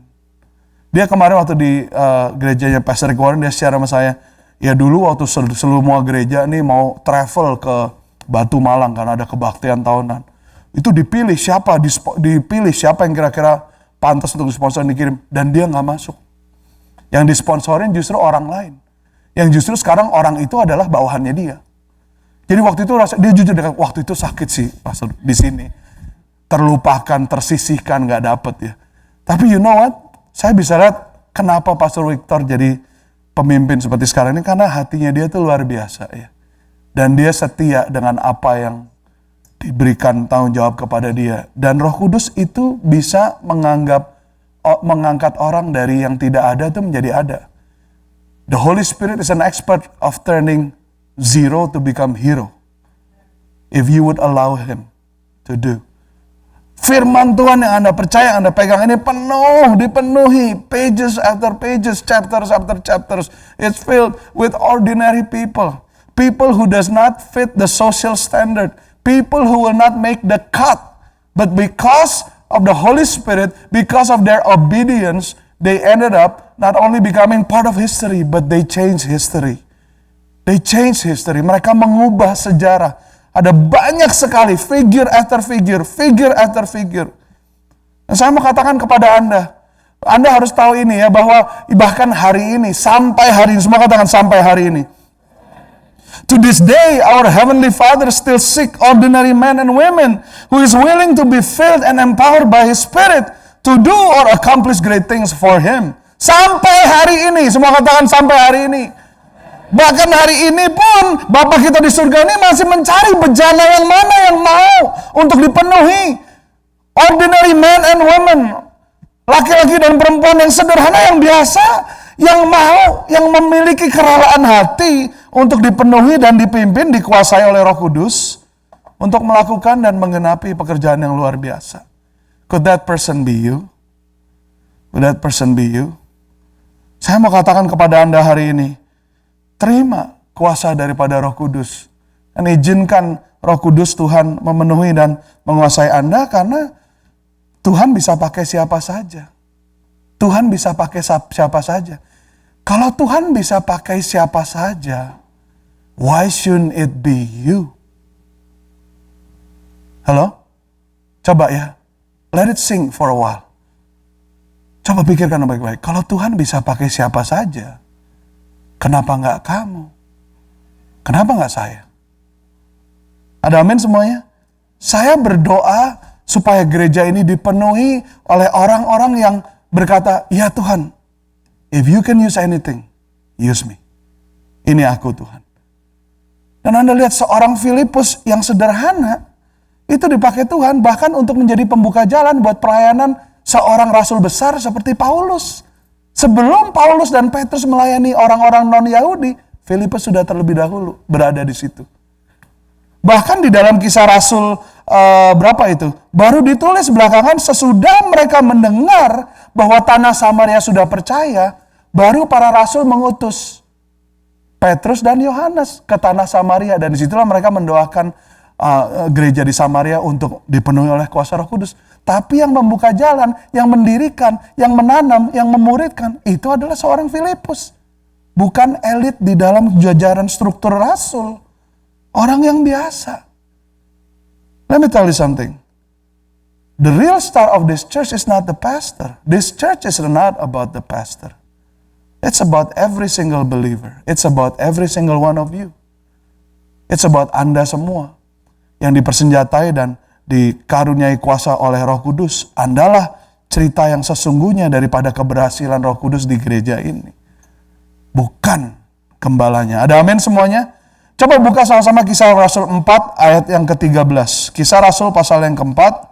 Dia kemarin waktu di gerejanya Pastor Rick Warren, dia share sama saya. Ya dulu waktu semua gereja nih mau travel ke Batu Malang karena ada kebaktian tahunan. Itu dipilih siapa yang kira-kira pantas untuk disponsor dikirim. Dan dia gak masuk. Yang disponsorin justru orang lain. Yang justru sekarang orang itu adalah bawahannya dia. Jadi waktu itu dia jujur dengan waktu itu sakit sih pastor di sini. Terlupakan, tersisihkan, gak dapet ya. Tapi you know what? Saya bisa lihat kenapa Pastor Victor jadi pemimpin seperti sekarang ini. Karena hatinya dia tuh luar biasa ya. Dan dia setia dengan apa yang diberikan tanggung jawab kepada dia. Dan Roh Kudus itu bisa mengangkat orang dari yang tidak ada itu menjadi ada. The Holy Spirit is an expert of turning zero to become hero. If you would allow Him to do. Firman Tuhan yang Anda percaya, Anda pegang ini dipenuhi. Pages after pages, chapters after chapters. It's filled with ordinary people. People who does not fit the social standard. People who will not make the cut. But because of the Holy Spirit, because of their obedience, they ended up not only becoming part of history, but they changed history. They changed history. Mereka mengubah sejarah. Ada banyak sekali figure after figure, figure after figure. Dan saya mau katakan kepada Anda harus tahu ini ya, bahwa bahkan hari ini, sampai hari ini, semua katakan sampai hari ini. To this day, our Heavenly Father still seek ordinary men and women who is willing to be filled and empowered by His Spirit to do or accomplish great things for Him. Sampai hari ini, semua katakan sampai hari ini. Bahkan hari ini pun, Bapa kita di surga ini masih mencari bejana yang mana yang mau untuk dipenuhi. Ordinary men and women. Laki-laki dan perempuan yang sederhana, yang biasa, yang mau, yang memiliki kerelaan hati untuk dipenuhi dan dipimpin, dikuasai oleh Roh Kudus untuk melakukan dan menggenapi pekerjaan yang luar biasa. Could that person be you? Could that person be you? Saya mau katakan kepada Anda hari ini, terima kuasa daripada Roh Kudus. Dan izinkan Roh Kudus Tuhan memenuhi dan menguasai Anda, karena Tuhan bisa pakai siapa saja. Tuhan bisa pakai siapa saja. Kalau Tuhan bisa pakai siapa saja, why shouldn't it be you? Halo? Coba ya, let it sink for a while. Coba pikirkan baik-baik. Kalau Tuhan bisa pakai siapa saja, kenapa nggak kamu? Kenapa nggak saya? Ada amin semuanya? Saya berdoa supaya gereja ini dipenuhi oleh orang-orang yang berkata, ya Tuhan, if you can use anything, use me. Ini aku Tuhan. Dan Anda lihat seorang Filipus yang sederhana, itu dipakai Tuhan bahkan untuk menjadi pembuka jalan buat pelayanan seorang rasul besar seperti Paulus. Sebelum Paulus dan Petrus melayani orang-orang non-Yahudi, Filipus sudah terlebih dahulu berada di situ. Bahkan di dalam Kisah Rasul berapa itu? Baru ditulis belakangan sesudah mereka mendengar bahwa tanah Samaria sudah percaya, baru para rasul mengutus Petrus dan Yohanes ke tanah Samaria. Dan disitulah mereka mendoakan gereja di Samaria untuk dipenuhi oleh kuasa Roh Kudus. Tapi yang membuka jalan, yang mendirikan, yang menanam, yang memuridkan, itu adalah seorang Filipus. Bukan elit di dalam jajaran struktur rasul. Orang yang biasa. Let me tell you something. The real star of this church is not the pastor. This church is not about the pastor. It's about every single believer. It's about every single one of you. It's about Anda semua yang dipersenjatai dan dikaruniai kuasa oleh Roh Kudus. Andalah cerita yang sesungguhnya daripada keberhasilan Roh Kudus di gereja ini. Bukan gembalanya. Ada amin semuanya? Coba buka sama-sama Kisah Rasul 4 ayat yang ke-13. Kisah Rasul pasal yang keempat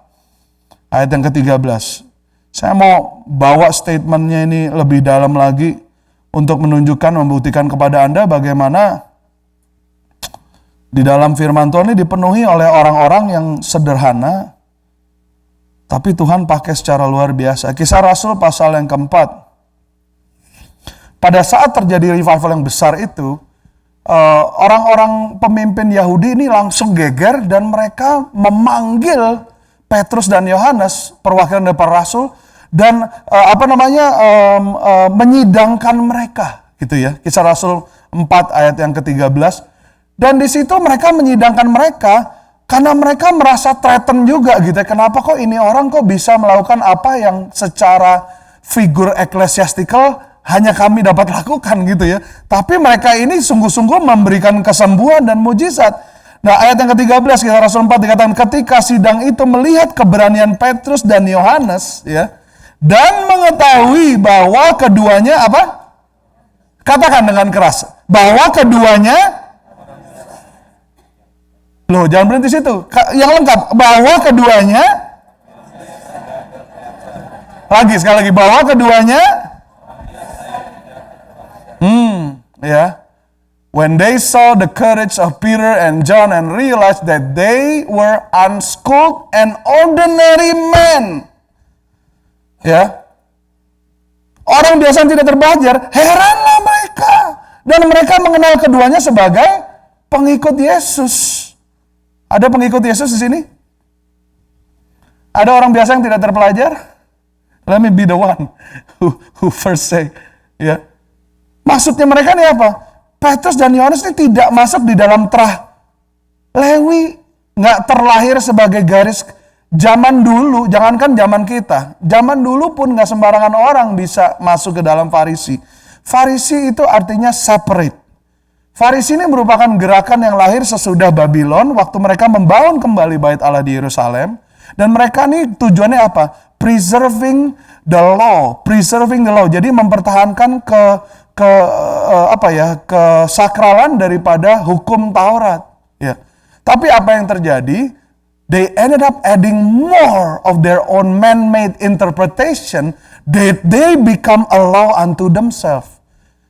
ayat yang ke-13. Saya mau bawa statementnya ini lebih dalam lagi untuk menunjukkan, membuktikan kepada Anda bagaimana di dalam firman Tuhan ini dipenuhi oleh orang-orang yang sederhana, tapi Tuhan pakai secara luar biasa. Kisah Rasul pasal yang keempat. Pada saat terjadi revival yang besar itu, orang-orang pemimpin Yahudi ini langsung geger dan mereka memanggil Petrus dan Yohanes, perwakilan dari para rasul, dan menyidangkan mereka, gitu ya. Kisah Rasul 4 ayat yang ke-13. Dan di situ mereka menyidangkan mereka karena mereka merasa threaten juga gitu ya. Kenapa kok ini orang kok bisa melakukan apa yang secara figur eklesiastikal hanya kami dapat lakukan gitu ya. Tapi mereka ini sungguh-sungguh memberikan kesembuhan dan mujizat. Nah ayat yang ke-13 Kisah Rasul 4 dikatakan ketika sidang itu melihat keberanian Petrus dan Yohanes ya, dan mengetahui bahwa keduanya apa? Katakan dengan keras. Bahwa keduanya, loh jangan berhenti situ. Yang lengkap. Bahwa keduanya, sekali lagi. Bahwa keduanya, ya. When they saw the courage of Peter and John and realized that they were unschooled and ordinary men. Ya. Orang biasa yang tidak terbelajar, heranlah mereka. Dan mereka mengenal keduanya sebagai pengikut Yesus. Ada pengikut Yesus di sini? Ada orang biasa yang tidak terpelajar? Let me be the one who first say. Ya. Maksudnya mereka ini apa? Petrus dan Yohanes ini tidak masuk di dalam terah Lewi. Nggak terlahir sebagai garis. Zaman dulu, jangankan zaman kita. Zaman dulu pun nggak sembarangan orang bisa masuk ke dalam Farisi. Farisi itu artinya separate. Farisi ini merupakan gerakan yang lahir sesudah Babylon, waktu mereka membangun kembali bait Allah di Yerusalem. Dan mereka ini tujuannya apa? Preserving the law. Jadi mempertahankan kesakralan daripada hukum Taurat. Ya. Tapi apa yang terjadi? They ended up adding more of their own man-made interpretation that they become a law unto themselves.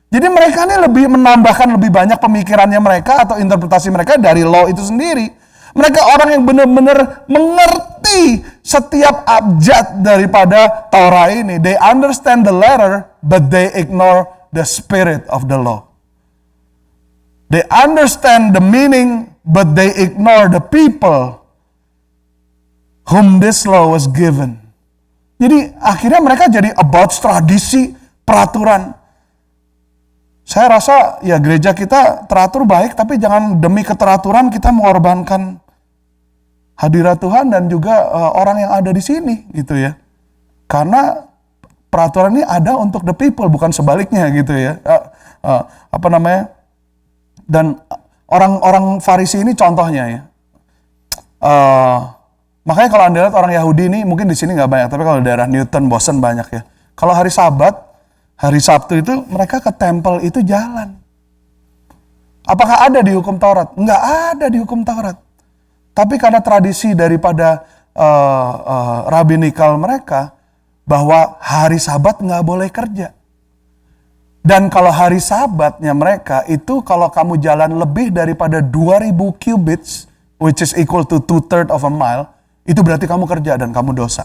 Jadi mereka ini menambahkan lebih banyak pemikirannya mereka atau interpretasi mereka dari law itu sendiri. Mereka orang yang benar-benar mengerti setiap abjad daripada Taurat ini. They understand the letter, but they ignore the spirit of the law. They understand the meaning, but they ignore the people whom this law was given. Jadi akhirnya mereka jadi about tradisi, peraturan. Saya rasa ya gereja kita teratur baik, tapi jangan demi keteraturan kita mengorbankan hadirat Tuhan dan juga orang yang ada di sini gitu ya. Karena peraturan ini ada untuk the people, bukan sebaliknya gitu ya. Dan orang-orang Farisi ini contohnya ya. Makanya kalau Anda lihat orang Yahudi ini mungkin di sini nggak banyak, tapi kalau daerah Newton, Boston banyak ya. Kalau hari Sabat, hari Sabtu itu mereka ke tempel itu jalan. Apakah ada di hukum Taurat? Enggak ada di hukum Taurat. Tapi karena tradisi daripada rabinikal mereka, bahwa hari Sabat nggak boleh kerja. Dan kalau hari Sabatnya mereka, itu kalau kamu jalan lebih daripada 2000 cubits, which is equal to 2/3 of a mile, itu berarti kamu kerja dan kamu dosa.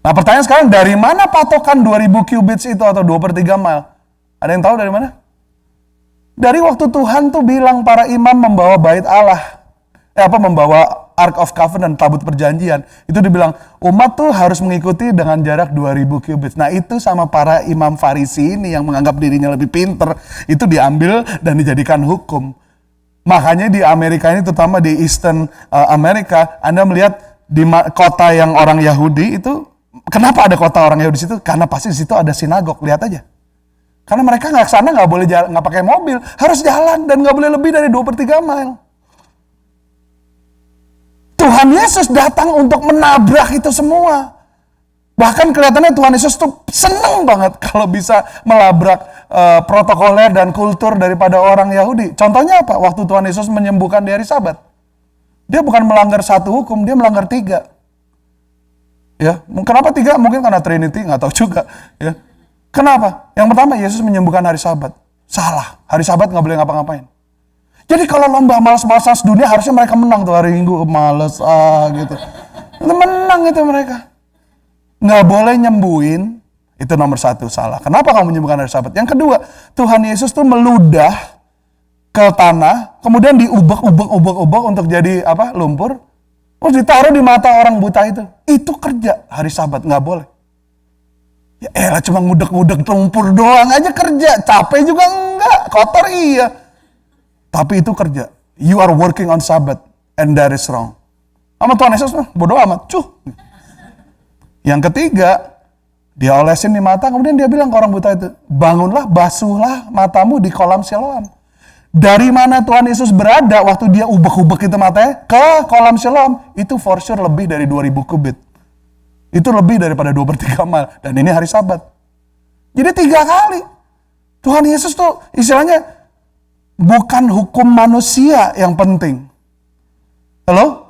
Nah pertanyaan sekarang, dari mana patokan 2000 cubits itu atau 2/3 mile? Ada yang tahu dari mana? Dari waktu Tuhan tuh bilang para imam membawa bait Allah, membawa Ark of Covenant, tabut perjanjian, itu dibilang umat tuh harus mengikuti dengan jarak 2000 cubits. Nah itu sama para imam Farisi ini yang menganggap dirinya lebih pinter, itu diambil dan dijadikan hukum. Makanya di Amerika ini, terutama di Eastern Amerika, Anda melihat di kota yang orang Yahudi itu, kenapa ada kota orang Yahudi di situ? Karena pasti di situ ada sinagog, lihat aja. Karena mereka nggak kesana, nggak boleh jalan, nggak pakai mobil, harus jalan dan nggak boleh lebih dari 2/3 mile. Tuhan Yesus datang untuk menabrak itu semua. Bahkan kelihatannya Tuhan Yesus tuh seneng banget kalau bisa melabrak protokoler dan kultur daripada orang Yahudi. Contohnya apa? Waktu Tuhan Yesus menyembuhkan di hari Sabat, dia bukan melanggar satu hukum, dia melanggar 3. Ya, kenapa 3? Mungkin karena Trinity, nggak tahu juga. Ya. Kenapa? Yang pertama, Yesus menyembuhkan hari Sabat. Salah, hari Sabat nggak boleh ngapa-ngapain. Jadi kalau lomba malas-malasan dunia, harusnya mereka menang tuh hari Minggu, males gitu. Menang itu mereka. Nggak boleh nyembuhin, itu nomor 1 salah. Kenapa kamu menyembuhkan hari Sabat? Yang kedua, Tuhan Yesus tuh meludah ke tanah, kemudian diubek-ubek untuk jadi lumpur, terus ditaruh di mata orang buta itu. Itu kerja hari Sabat, nggak boleh. Ya elah, cuma ngudek-ngudek lumpur doang aja kerja, capek juga enggak, kotor iya. Tapi itu kerja. You are working on Sabbath and that is wrong. Sama Tuhan Yesus bodoh amat, Yang ketiga, dia olesin di mata, kemudian dia bilang ke orang buta itu, bangunlah, basuhlah matamu di kolam Siloam. Dari mana Tuhan Yesus berada waktu dia ubek-ubek itu matanya ke kolam Siloam, itu for sure lebih dari 2000 kubit. Itu lebih daripada 2/3 mile. Dan ini hari Sabat. Jadi 3 kali. Tuhan Yesus tuh istilahnya bukan hukum manusia yang penting. Halo?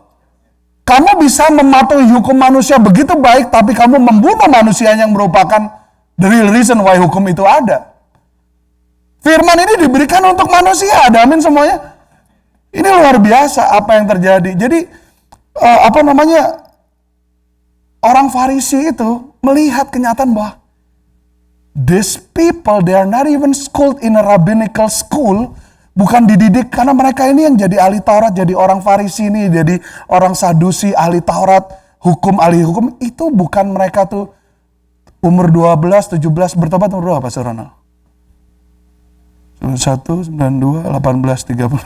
Kamu bisa mematuhi hukum manusia begitu baik, tapi kamu membunuh manusia yang merupakan the real reason why hukum itu ada. Firman ini diberikan untuk manusia. Ada amin semuanya? Ini luar biasa apa yang terjadi. Jadi, orang Farisi itu melihat kenyataan bahwa these people, they are not even schooled in a rabbinical school, bukan dididik, karena mereka ini yang jadi ahli Taurat, jadi orang Farisi ini, jadi orang Sadusi, ahli Taurat, ahli hukum, itu bukan mereka tuh umur 12, 17, bertobat umur berapa Pastor Ronald? 1, 92, 18, 30.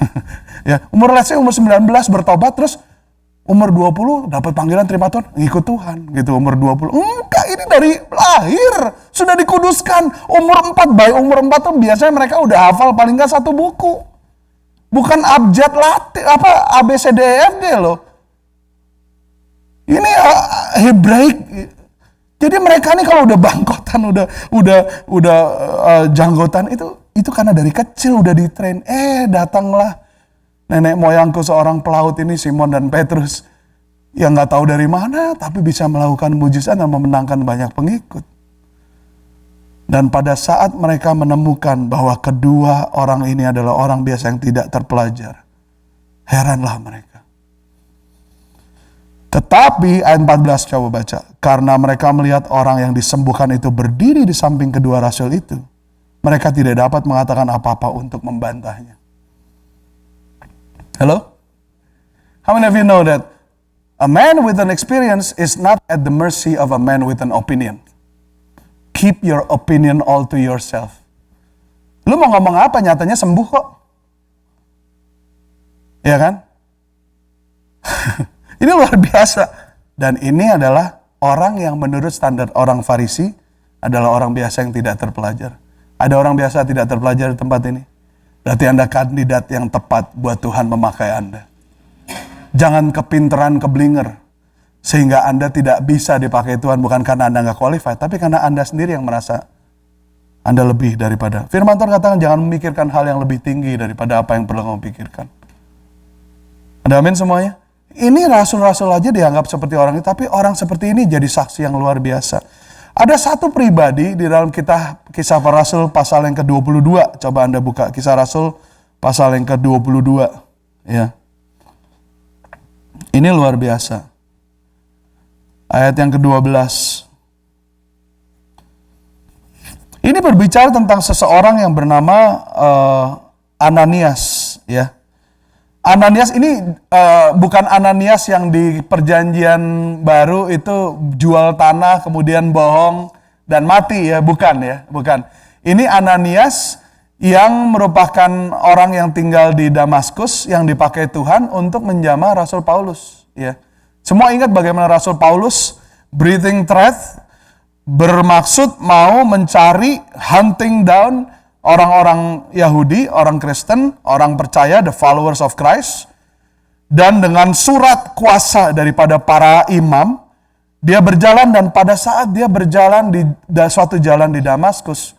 Ya, umur 19 bertobat, terus umur 20 dapat panggilan terima Tuhan, ngikut Tuhan gitu. Umur 20, enggak, ini dari lahir sudah dikuduskan. Umur 4, bayi umur 4 tuh biasanya mereka udah hafal paling enggak 1 buku. Bukan abjad Latin, ABCDEFG loh. Ini Hebraik. Jadi mereka nih kalau udah bangkotan, udah janggotan itu karena dari kecil udah ditrain. Datanglah nenek moyangku seorang pelaut ini, Simon dan Petrus, yang nggak tahu dari mana, tapi bisa melakukan mujizat dan memenangkan banyak pengikut. Dan pada saat mereka menemukan bahwa kedua orang ini adalah orang biasa yang tidak terpelajar, heranlah mereka. Tetapi ayat 14 coba baca. Karena mereka melihat orang yang disembuhkan itu berdiri di samping kedua rasul itu, mereka tidak dapat mengatakan apa-apa untuk membantahnya. Hello? How many of you know that a man with an experience is not at the mercy of a man with an opinion? Keep your opinion all to yourself. Lu mau ngomong apa, nyatanya sembuh kok. Ya kan? Ini luar biasa. Dan ini adalah orang yang menurut standar orang Farisi adalah orang biasa yang tidak terpelajar. Ada orang biasa tidak terpelajar di tempat ini? Berarti Anda kandidat yang tepat buat Tuhan memakai Anda. Jangan kepinteran keblinger, sehingga Anda tidak bisa dipakai Tuhan bukan karena Anda nggak qualified, tapi karena Anda sendiri yang merasa Anda lebih daripada. Firman Tuhan katakan jangan memikirkan hal yang lebih tinggi daripada apa yang perlu kamu pikirkan. Ada amin semuanya? Ini rasul-rasul aja dianggap seperti orang itu, tapi orang seperti ini jadi saksi yang luar biasa. Ada satu pribadi di dalam kisah para rasul pasal yang ke-22. Coba Anda buka kisah rasul pasal yang ke-22. Ya. Ini luar biasa. Ayat yang ke-12. Ini berbicara tentang seseorang yang bernama Ananias, ya. Ananias ini bukan Ananias yang di perjanjian baru itu jual tanah kemudian bohong dan mati, ya, bukan, ya, bukan. Ini Ananias yang merupakan orang yang tinggal di Damaskus yang dipakai Tuhan untuk menjamah Rasul Paulus, ya. Semua ingat bagaimana Rasul Paulus breathing threat bermaksud mau mencari, hunting down orang-orang Yahudi, orang Kristen, orang percaya, the followers of Christ. Dan dengan surat kuasa daripada para imam, dia berjalan, dan pada saat dia berjalan di suatu jalan di Damaskus,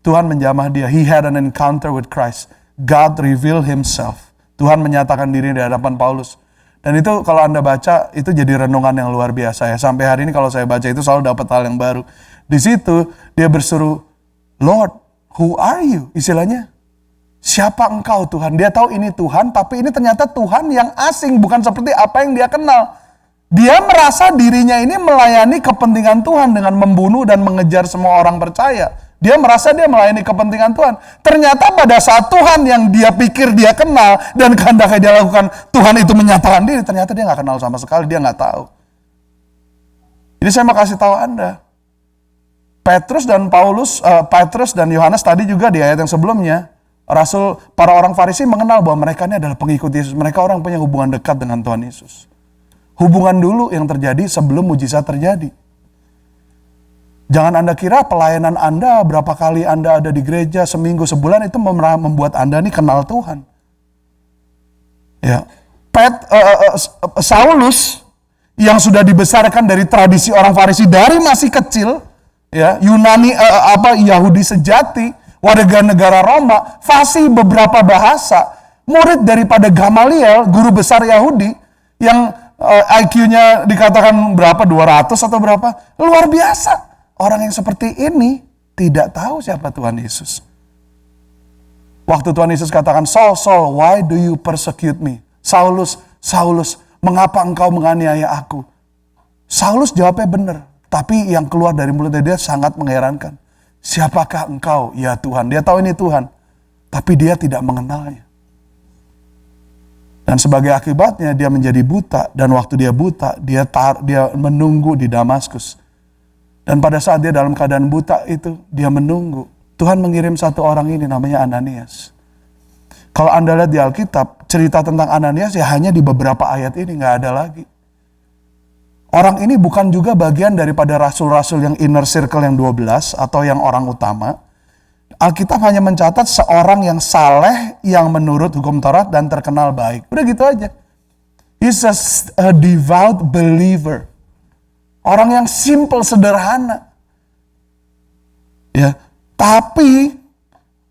Tuhan menjamah dia. He had an encounter with Christ. God revealed himself. Tuhan menyatakan diri di hadapan Paulus. Dan itu kalau Anda baca, itu jadi renungan yang luar biasa, ya. Sampai hari ini kalau saya baca itu selalu dapat hal yang baru. Di situ dia berseru, Lord, who are you? Istilahnya, siapa engkau Tuhan? Dia tahu ini Tuhan, tapi ini ternyata Tuhan yang asing, bukan seperti apa yang dia kenal. Dia merasa dirinya ini melayani kepentingan Tuhan dengan membunuh dan mengejar semua orang percaya. Dia merasa dia melayani kepentingan Tuhan. Ternyata pada saat Tuhan yang dia pikir dia kenal dan kehendaknya dia lakukan, Tuhan itu menyatakan diri. Ternyata dia nggak kenal sama sekali, dia nggak tahu. Jadi saya mau kasih tahu Anda, Petrus dan Yohanes tadi juga di ayat yang sebelumnya, para orang Farisi mengenal bahwa mereka ini adalah pengikut Yesus. Mereka orang punya hubungan dekat dengan Tuhan Yesus. Hubungan dulu yang terjadi sebelum mujizat terjadi. Jangan Anda kira pelayanan Anda, berapa kali Anda ada di gereja, seminggu, sebulan, itu membuat Anda ini kenal Tuhan. Ya. Saulus yang sudah dibesarkan dari tradisi orang Farisi dari masih kecil, ya, Yunani Yahudi sejati, warga negara Roma, fasih beberapa bahasa, murid daripada Gamaliel, guru besar Yahudi, yang IQ-nya dikatakan berapa, 200 atau berapa, luar biasa. Orang yang seperti ini tidak tahu siapa Tuhan Yesus. Waktu Tuhan Yesus katakan, Saul, Saul, why do you persecute me? Saulus, Saulus, mengapa engkau menganiaya aku? Saulus jawabnya benar, tapi yang keluar dari mulutnya dia sangat mengherankan. Siapakah engkau? Ya Tuhan. Dia tahu ini Tuhan, tapi dia tidak mengenalnya. Dan sebagai akibatnya dia menjadi buta, dan waktu dia buta, dia menunggu di Damaskus. Dan pada saat dia dalam keadaan buta itu, dia menunggu. Tuhan mengirim satu orang ini namanya Ananias. Kalau Anda lihat di Alkitab, cerita tentang Ananias ya hanya di beberapa ayat ini, nggak ada lagi. Orang ini bukan juga bagian daripada rasul-rasul yang inner circle yang 12 atau yang orang utama. Alkitab hanya mencatat seorang yang saleh, yang menurut hukum Taurat dan terkenal baik. Udah gitu aja. He's a devout believer. Orang yang simple, sederhana. Ya, tapi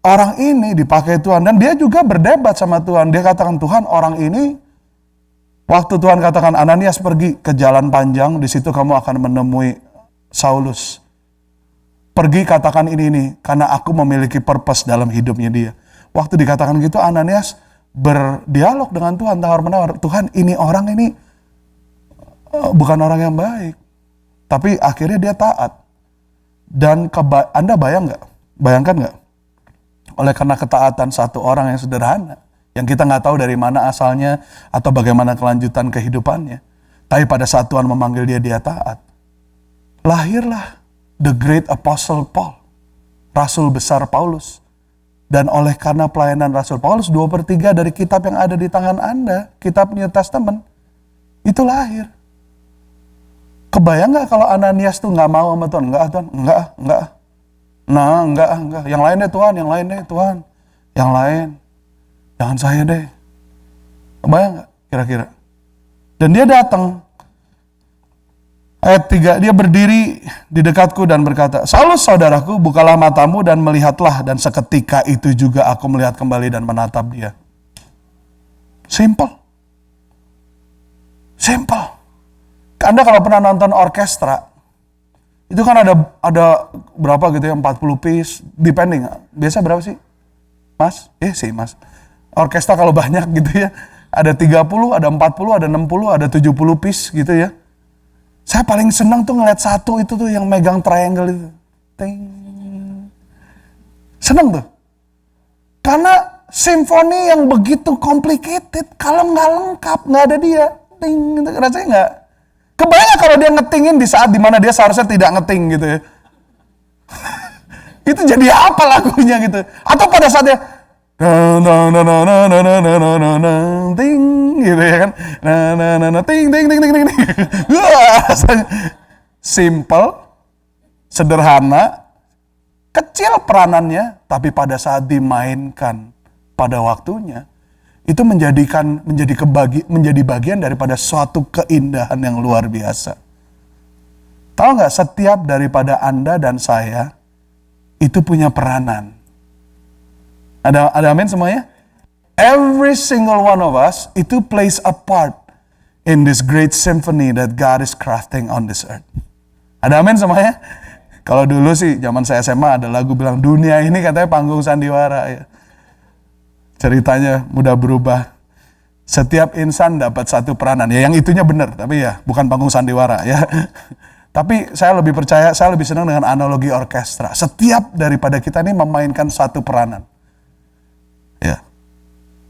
orang ini dipakai Tuhan, dan dia juga berdebat sama Tuhan. Dia katakan, Tuhan, orang ini, waktu Tuhan katakan Ananias pergi ke jalan panjang, di situ kamu akan menemui Saulus. Pergi katakan ini, karena aku memiliki purpose dalam hidupnya dia. Waktu dikatakan gitu, Ananias berdialog dengan Tuhan, tawar-menawar. Tuhan, ini orang ini bukan orang yang baik. Tapi akhirnya dia taat. Dan Anda bayangkan nggak? Oleh karena ketaatan satu orang yang sederhana, yang kita nggak tahu dari mana asalnya atau bagaimana kelanjutan kehidupannya. Tapi pada saat Tuhan memanggil dia taat. Lahirlah the great apostle Paul, Rasul besar Paulus. Dan oleh karena pelayanan Rasul Paulus, 2/3 dari kitab yang ada di tangan Anda, kitab New Testament, itu lahir. Kebayang nggak kalau Ananias tuh nggak mau sama Tuhan? Enggak Tuhan, enggak. Nah, enggak. Yang lain deh Tuhan, Tuhan. Yang lain, jangan saya deh. Kebayang nggak kira-kira? Dan dia datang. Ayat 3, dia berdiri di dekatku dan berkata, Saulus saudaraku, bukalah matamu dan melihatlah. Dan seketika itu juga aku melihat kembali dan menatap dia. Simple. Simple. Anda kalau pernah nonton orkestra, itu kan ada berapa gitu ya, 40 piece, depending. Biasa berapa sih? Mas? Sih mas. Orkestra kalau banyak gitu ya, ada 30, ada 40, ada 60, ada 70 piece gitu ya. Saya paling senang tuh ngeliat satu itu tuh yang megang triangle itu. Ting. Senang tuh. Karena simfoni yang begitu complicated, kalau nggak lengkap, nggak ada dia. Ting, gitu. Rasanya nggak. Kebayang kalau dia ngetingin di saat dimana dia seharusnya tidak ngeting gitu ya. Itu jadi apa lagunya gitu. Atau pada saat dia ting gitu ya kan. Ting ting ting ting ting. Simple, sederhana, kecil peranannya, tapi pada saat dimainkan pada waktunya itu menjadi bagian daripada suatu keindahan yang luar biasa. Tahu nggak, setiap daripada Anda dan saya itu punya peranan. Ada amin semuanya? Every single one of us itu plays a part in this great symphony that God is crafting on this earth. Ada amin semuanya? Kalau dulu sih zaman saya SMA ada lagu bilang dunia ini katanya panggung sandiwara ya. Ceritanya mudah berubah. Setiap insan dapat satu peranan. Ya yang itunya benar, tapi ya bukan panggung sandiwara ya. Tapi saya lebih percaya, saya lebih senang dengan analogi orkestra. Setiap daripada kita ini memainkan satu peranan. Ya.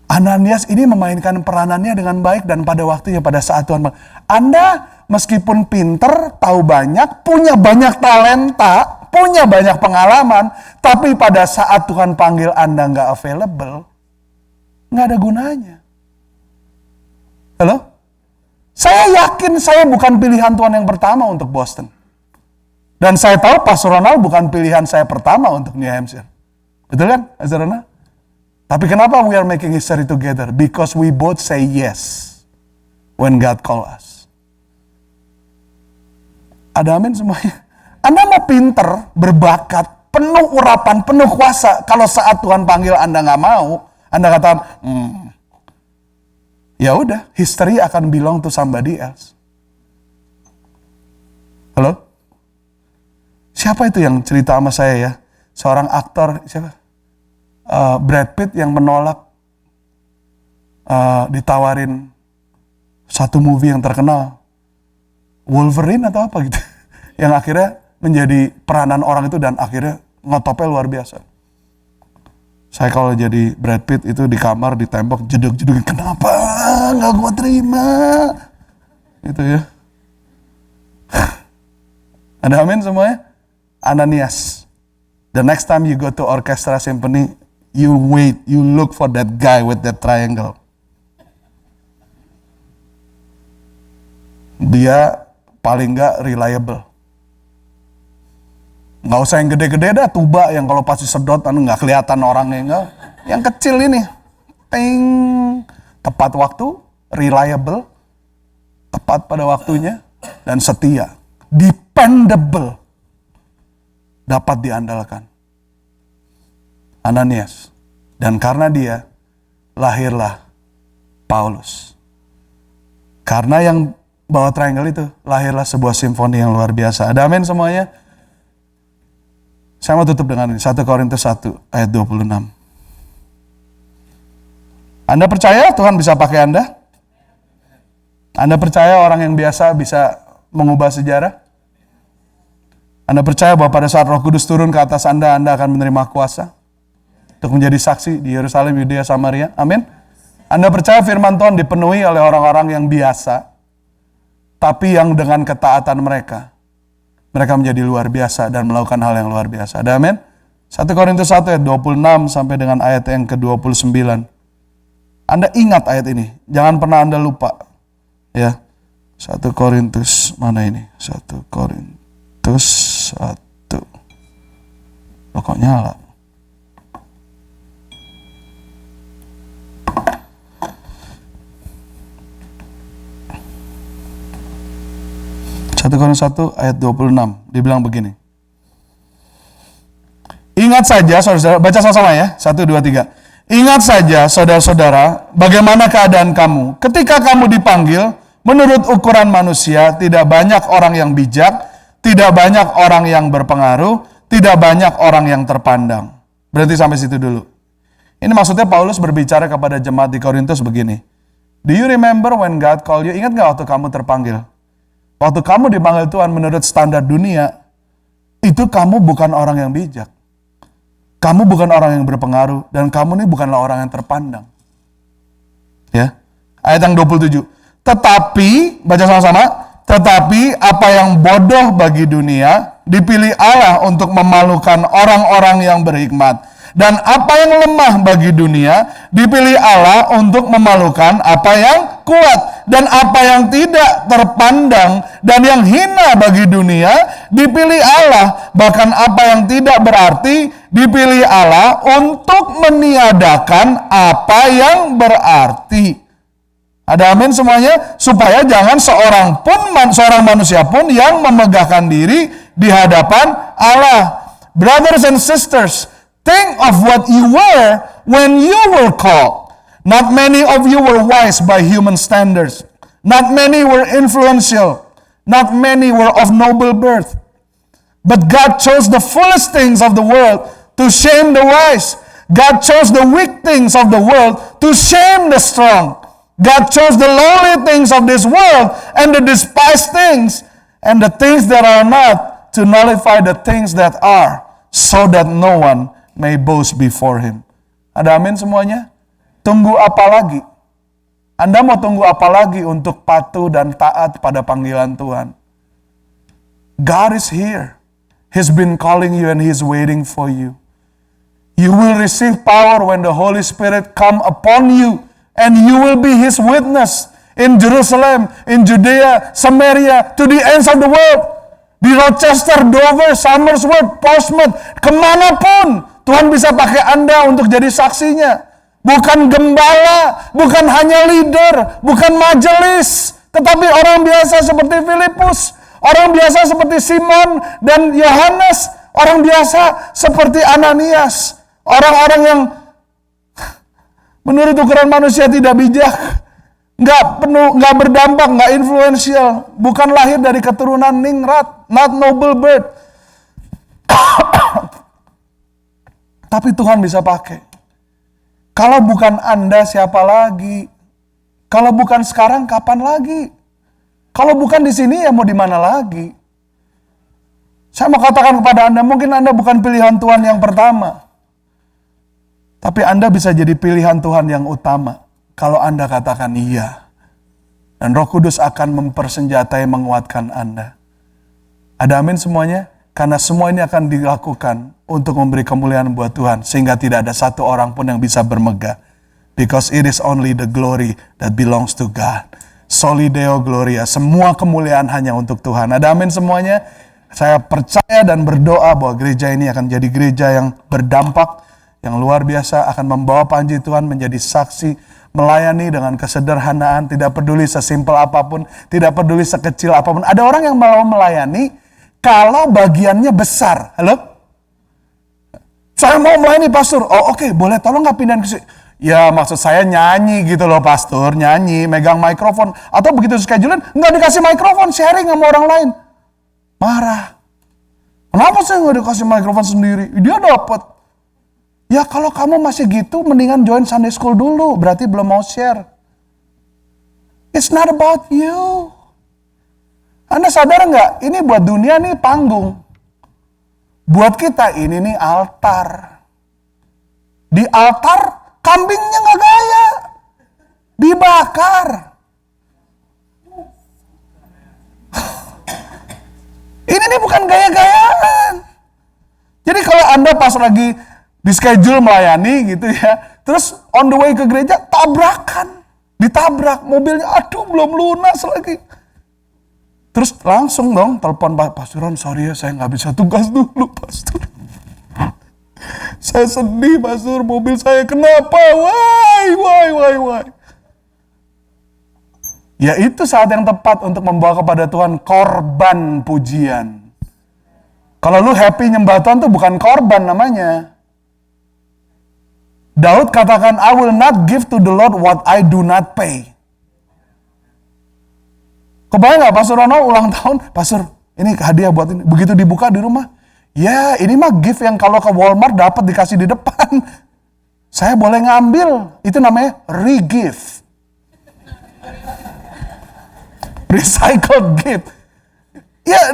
Ananias ini memainkan peranannya dengan baik dan pada waktunya, pada saat Tuhan. Anda meskipun pinter, tahu banyak, punya banyak talenta, punya banyak pengalaman, tapi pada saat Tuhan panggil Anda nggak available, nggak ada gunanya. Halo? Saya yakin saya bukan pilihan Tuhan yang pertama untuk Boston. Dan saya tahu Pastor Ronald bukan pilihan saya pertama untuk New Hampshire. Betul kan, Pastor Ronald? Tapi kenapa we are making history together? Because we both say yes when God call us. Ada amin semuanya? Anda mau pinter, berbakat, penuh urapan, penuh kuasa. Kalau saat Tuhan panggil Anda nggak mau, Anda katakan, ya udah, history akan belong to somebody else. Halo? Siapa itu yang cerita sama saya ya? Seorang aktor, siapa? Brad Pitt yang menolak ditawarin satu movie yang terkenal, Wolverine atau apa gitu, yang akhirnya menjadi peranan orang itu dan akhirnya ngotopnya luar biasa. Saya kalau jadi Brad Pitt itu di kamar, di tembok, jeduk-jeduk, kenapa nggak gua terima? Gitu ya. Ada amin semuanya? Ananias. The next time you go to orchestra symphony, you wait, you look for that guy with that triangle. Dia paling nggak reliable. Nggak usah yang gede-gede dah, tuba yang kalau pasti sedot nggak kelihatan orangnya, enggak. Yang kecil ini, ting, tepat waktu, reliable, tepat pada waktunya, dan setia, dependable, dapat diandalkan. Ananias. Dan karena dia, lahirlah Paulus. Karena yang bawa triangle itu, lahirlah sebuah simfoni yang luar biasa. Ada amin semuanya? Saya mau tutup dengan ini, 1 Korintus 1 ayat 26. Anda percaya Tuhan bisa pakai Anda? Anda percaya orang yang biasa bisa mengubah sejarah? Anda percaya bahwa pada saat Roh Kudus turun ke atas Anda, Anda akan menerima kuasa untuk menjadi saksi di Yerusalem, Yudea, Samaria? Amin. Anda percaya firman Tuhan dipenuhi oleh orang-orang yang biasa, tapi yang dengan ketaatan mereka menjadi luar biasa dan melakukan hal yang luar biasa. Ada amin? 1 Korintus 1 ayat 26 sampai dengan ayat yang ke-29. Anda ingat ayat ini, jangan pernah Anda lupa. Ya. 1 Korintus mana ini? 1 Korintus 1. Kok nyala? 1 Korintus 1 ayat 26. Dibilang begini. Ingat saja, saudara, baca sama-sama ya. 1, 2, 3. Ingat saja, saudara-saudara, bagaimana keadaan kamu. Ketika kamu dipanggil, menurut ukuran manusia, tidak banyak orang yang bijak, tidak banyak orang yang berpengaruh, tidak banyak orang yang terpandang. Berhenti sampai situ dulu. Ini maksudnya Paulus berbicara kepada jemaat di Korintus begini. Do you remember when God called you? Ingat gak waktu kamu terpanggil? Waktu kamu dipanggil Tuhan menurut standar dunia, itu kamu bukan orang yang bijak. Kamu bukan orang yang berpengaruh, dan kamu ini bukanlah orang yang terpandang. Ya, ayat yang 27. Tetapi, baca sama-sama, tetapi apa yang bodoh bagi dunia, dipilih Allah untuk memalukan orang-orang yang berhikmat. Dan apa yang lemah bagi dunia, dipilih Allah untuk memalukan apa yang kuat. Dan apa yang tidak terpandang dan yang hina bagi dunia, dipilih Allah. Bahkan apa yang tidak berarti, dipilih Allah untuk meniadakan apa yang berarti. Ada amin semuanya? Supaya jangan seorang manusia pun yang memegahkan diri di hadapan Allah. Brothers and sisters, think of what you were when you were called. Not many of you were wise by human standards. Not many were influential. Not many were of noble birth. But God chose the foolish things of the world to shame the wise. God chose the weak things of the world to shame the strong. God chose the lowly things of this world and the despised things and the things that are not to nullify the things that are, so that no one may boast before Him. Ada amin semuanya? Tunggu apa lagi? Anda mau tunggu apa lagi untuk patuh dan taat pada panggilan Tuhan? God is here. He's been calling you and He's waiting for you. You will receive power when the Holy Spirit come upon you, and you will be His witness in Jerusalem, in Judea, Samaria, to the ends of the world. Di Rochester, Dover, Somersworth, Portsmouth, kemanapun Tuhan bisa pakai Anda untuk jadi saksinya. Bukan gembala, bukan hanya leader, bukan majelis, tetapi orang biasa seperti Filipus, orang biasa seperti Simon dan Yohanes, orang biasa seperti Ananias, orang-orang yang menurut ukuran manusia tidak bijak, nggak berdampak, nggak influential, bukan lahir dari keturunan ningrat, not noble birth. Tapi Tuhan bisa pakai. Kalau bukan Anda, siapa lagi? Kalau bukan sekarang, kapan lagi? Kalau bukan di sini, ya mau di mana lagi? Saya mau katakan kepada Anda, mungkin Anda bukan pilihan Tuhan yang pertama. Tapi Anda bisa jadi pilihan Tuhan yang utama. Kalau Anda katakan iya. Dan Roh Kudus akan mempersenjatai, menguatkan Anda. Ada amin semuanya? Karena semua ini akan dilakukan untuk memberi kemuliaan buat Tuhan. Sehingga tidak ada satu orang pun yang bisa bermegah. Because it is only the glory that belongs to God. Soli Deo Gloria. Semua kemuliaan hanya untuk Tuhan. Ada amin semuanya? Saya percaya dan berdoa bahwa gereja ini akan jadi gereja yang berdampak, yang luar biasa, akan membawa panji Tuhan menjadi saksi, melayani dengan kesederhanaan, tidak peduli sesimpel apapun, tidak peduli sekecil apapun. Ada orang yang mau melayani kalau bagiannya besar. Halo? Saya mau melayani pastor. Oh oke, boleh tolong gak pindahin ke sini? Ya maksud saya nyanyi gitu loh pastor, nyanyi, megang mikrofon. Atau begitu schedulein, gak dikasih mikrofon, sharing sama orang lain. Marah. Kenapa saya gak dikasih mikrofon sendiri? Dia dapat. Ya kalau kamu masih gitu, mendingan join Sunday School dulu. Berarti belum mau share. It's not about you. Anda sadar nggak? Ini buat dunia nih panggung. Buat kita ini nih altar. Di altar kambingnya nggak gaya. Dibakar. Ini nih bukan gaya-gayaan. Jadi kalau Anda pas lagi di schedule melayani gitu ya, terus on the way ke gereja tabrakan, ditabrak mobilnya, aduh belum lunas lagi. Terus langsung dong telepon pastoran, sorry ya saya nggak bisa tugas dulu pastor. Saya sedih pastor, mobil saya kenapa? Why? Ya itu saat yang tepat untuk membawa kepada Tuhan korban pujian. Kalau lu happy nyembah Tuhan tuh bukan korban namanya. Daud katakan, I will not give to the Lord what I do not pay. Kebayang gak Pastor Rono ulang tahun, Pastor ini hadiah buat ini. Begitu dibuka di rumah, ya ini mah gift yang kalau ke Walmart dapat dikasih di depan. Saya boleh ngambil, itu namanya re-gift. Recycled gift. Ya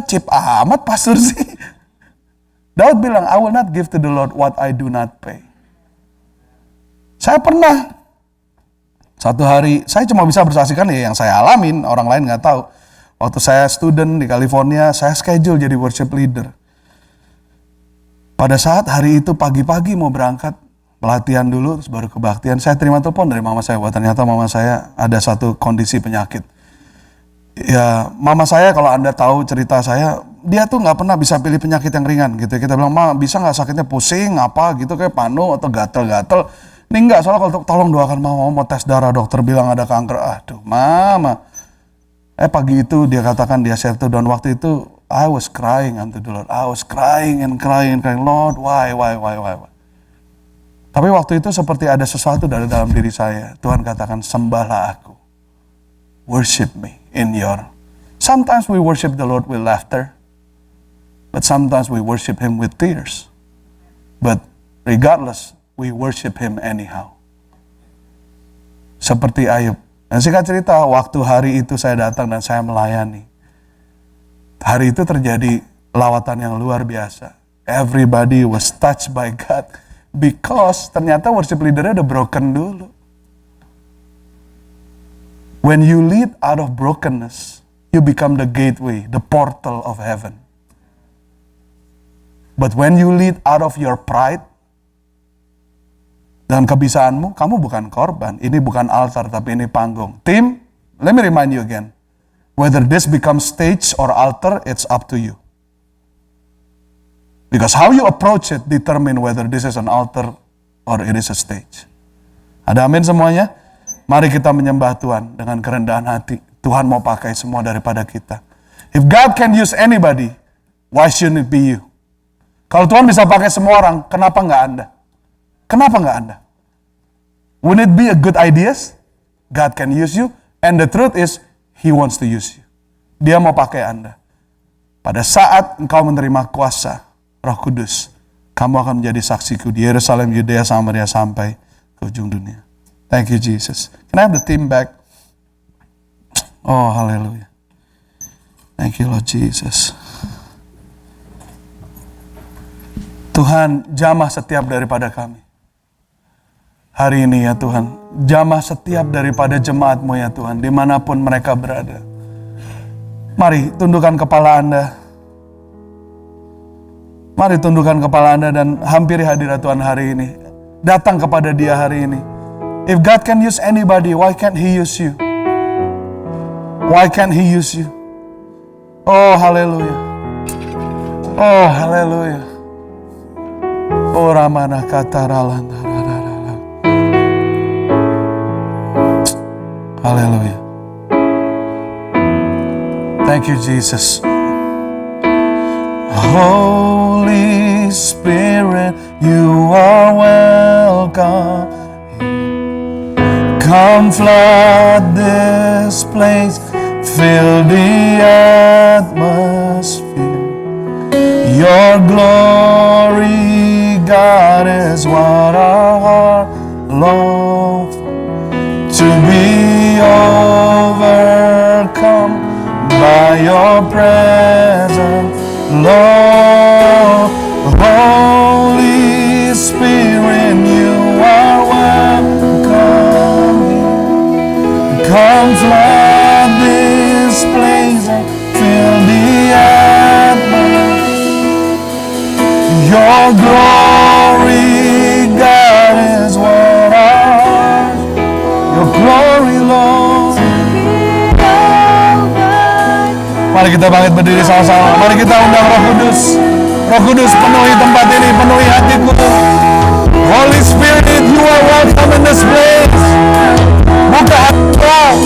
cheap amat pastor sih. Daud bilang, I will not give to the Lord what I do not pay. Saya pernah, satu hari, saya cuma bisa bersaksikan ya yang saya alamin, orang lain nggak tahu. Waktu saya student di California, saya schedule jadi worship leader. Pada saat hari itu pagi-pagi mau berangkat, pelatihan dulu, terus baru kebaktian. Saya terima telepon dari mama saya, ternyata mama saya ada satu kondisi penyakit. Ya, mama saya kalau Anda tahu cerita saya, dia tuh nggak pernah bisa pilih penyakit yang ringan gitu. Kita bilang, Ma bisa nggak sakitnya pusing, apa gitu kayak panu atau gatel-gatel. Ini enggak, soalnya kalau tolong doakan mama, mau tes darah, dokter bilang ada kanker. Aduh, mama. Pagi itu dia katakan dia settle down. Waktu itu, I was crying unto the Lord. I was crying and crying. Lord, why? Tapi waktu itu seperti ada sesuatu dari dalam diri saya. Tuhan katakan, sembahlah aku. Worship me in your... Sometimes we worship the Lord with laughter. But sometimes we worship Him with tears. But regardless, we worship Him anyhow. Seperti Ayub. Dan singkat cerita, waktu hari itu saya datang dan saya melayani. Hari itu terjadi lawatan yang luar biasa. Everybody was touched by God. Because ternyata worship leadernya udah broken dulu. When you lead out of brokenness, you become the gateway, the portal of heaven. But when you lead out of your pride, dan kebisaanmu, kamu bukan korban. Ini bukan altar, tapi ini panggung. Tim, let me remind you again. Whether this becomes stage or altar, it's up to you. Because how you approach it determine whether this is an altar or it is a stage. Ada amin semuanya? Mari kita menyembah Tuhan dengan kerendahan hati. Tuhan mau pakai semua daripada kita. If God can use anybody, why shouldn't it be you? Kalau Tuhan bisa pakai semua orang, kenapa nggak Anda? Kenapa nggak Anda? Wouldn't it be a good ideas? God can use you, and the truth is, He wants to use you. Dia mau pakai Anda. Pada saat engkau menerima kuasa Roh Kudus, kamu akan menjadi saksiku di Yerusalem, Yudea, Samaria, sampai ke ujung dunia. Thank you, Jesus. Can I have the team back? Oh, haleluya. Thank you, Lord Jesus. Tuhan, jamah setiap daripada kami. Hari ini ya Tuhan, jamah setiap daripada jemaat-Mu ya Tuhan, dimanapun mereka berada. Mari tundukkan kepala Anda. Mari tundukkan kepala Anda dan hampiri hadirat Tuhan hari ini. Datang kepada Dia hari ini. If God can use anybody, why can't He use you? Why can't He use you? Oh, haleluya. Oh, haleluya. Oh, ramana kataralan. Haleluya. Thank you, Jesus. Holy Spirit, you are welcome. Come flood this place, fill the atmosphere. Your glory, God, is what our heart longs for. To be overcome by your presence, Lord. Holy Spirit, you are welcome here. Come flood this place and fill the atmosphere. Your glory, God, is what our hearts. Your glory, Lord. Mari kita bangkit berdiri sama-sama. Mari kita undang Roh Kudus. Roh Kudus, penuhi tempat ini, penuhi hatiku. Holy Spirit, you are welcome in this place. Buka hati kau.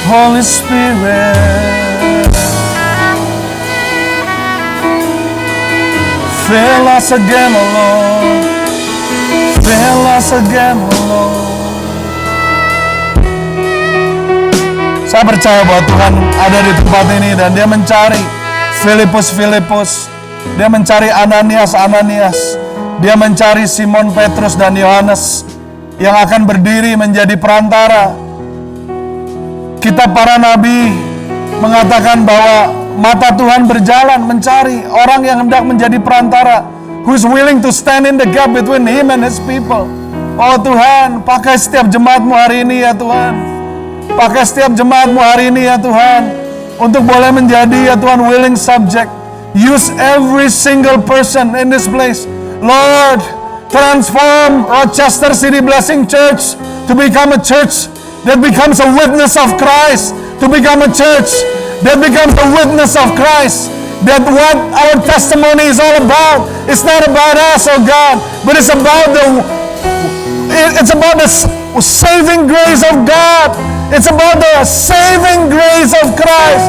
Holy Spirit, fill us again, O Lord. Fill us again, O Lord. Saya percaya bahwa Tuhan ada di tempat ini dan Dia mencari Filipus. Dia mencari Ananias. Dia mencari Simon Petrus dan Yohanes yang akan berdiri menjadi perantara. Kitab para nabi mengatakan bahwa mata Tuhan berjalan mencari orang yang hendak menjadi perantara, who's willing to stand in the gap between Him and His people. Oh Tuhan, pakai setiap jemaat-Mu hari ini ya Tuhan. Pakai setiap jemaat-Mu hari ini ya Tuhan, untuk boleh menjadi ya Tuhan willing subject. Use every single person in this place. Lord, transform Rochester City Blessing Church to become a church that becomes a witness of Christ. To become a church that becomes a witness of Christ. That what our testimony is all about. It's not about us, oh God, but it's about the saving grace of God. It's about the saving grace of Christ.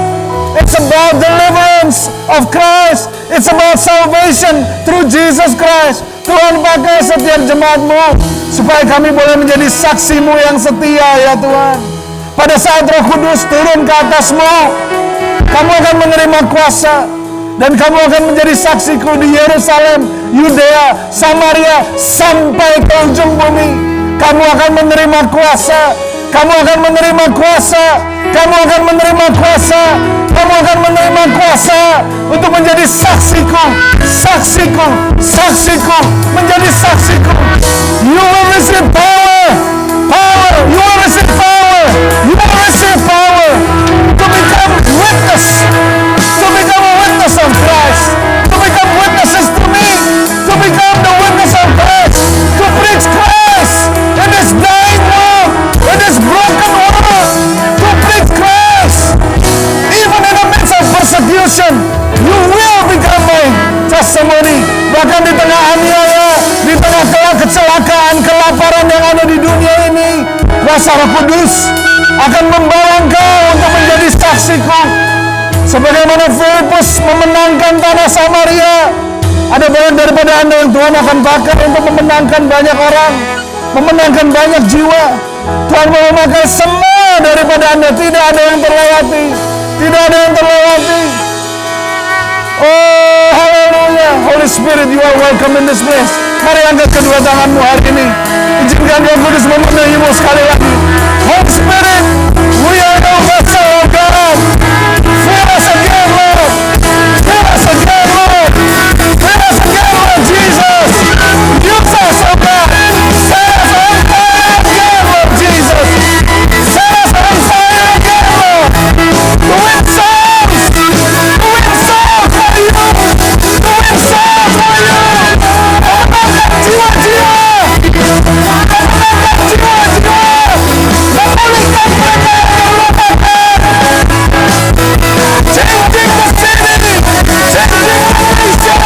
It's about deliverance of Christ. It's about salvation through Jesus Christ. Tuhan, pakai setiap jemaat-Mu supaya kami boleh menjadi saksi-Mu yang setia ya Tuhan. Pada saat Roh Kudus turun ke atas-Mu, kamu akan menerima kuasa dan kamu akan menjadi saksiku di Yerusalem, Yudea, Samaria, sampai ke ujung bumi. Kamu akan menerima kuasa. Kamu akan menerima kuasa. Kamu akan menerima kuasa. Kamu akan menerima kuasa untuk menjadi saksiku, menjadi saksiku. You will receive power. You will receive power. You will receive power to become witness, to become a witness of Christ, to become witnesses to me, to become the witness of Christ, to preach Christ in this dying world, in this broken world, to preach Christ. Even in the midst of persecution, you will become my testimony. Bahkan di tengah aniaya, di tengah kecelakaan, kelaparan yang ada di dunia ini, kuasa Roh Kudus akan membawa engkau untuk menjadi saksiku. Sebagaimana Filipus memenangkan tanah Samaria, ada banyak daripada Anda yang Tuhan akan pakai untuk memenangkan banyak orang, memenangkan banyak jiwa. Tuhan mau memakai semua daripada Anda. Tidak ada yang terlewati. Tidak ada yang terlewati. Oh, haleluya. Holy Spirit, you are welcome in this place. Mari angkat kedua tanganmu hari ini. Izinkan Roh Kudus memenuhimu sekali lagi. Holy Spirit, we are your vessel, oh God. Fill us again, Lord. Fill us again, Lord. Fill us again, Lord Jesus. Use us, oh God. Set us on fire again, Lord Jesus. Set us on fire again, Lord. To win souls. To win souls for you. To win souls for you. Memenangkan jiwa-jiwa. Memenangkan jiwa-jiwa. Memulihkan mereka yang terlupakan. Changing the city. Changing the nation.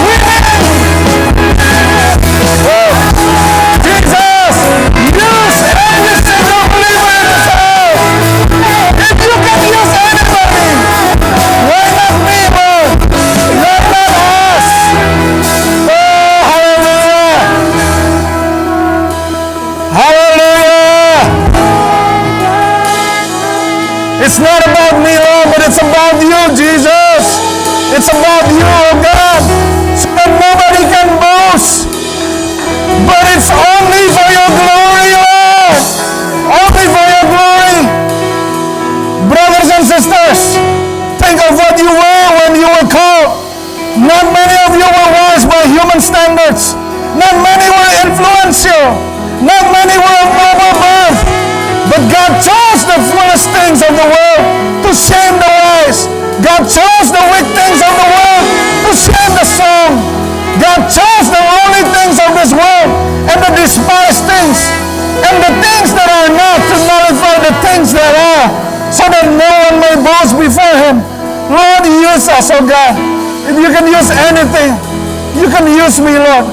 Winning. Oh, Jesus, use every single believer in this house. If you can use anybody, why not me, Lord? Why not us? Oh, hallelujah. Hallelujah. It's not about me, Lord, but it's about you, Jesus. It's about you, oh God, so that nobody can boast. But it's only for your glory, Lord. Only for your glory. Brothers and sisters, think of what you were when you were called. Not many of you were wise by human standards. Not many were influential. Not many were of noble birth. But God chose the foolish things of the world to shame the wise. God chose the weak things of the world to shame the strong. God chose the lowly things of this world and the despised things and the things that are not to nullify the things that are, so that no one may boast before Him. Lord, use us, oh God. If you can use anything, you can use me, Lord.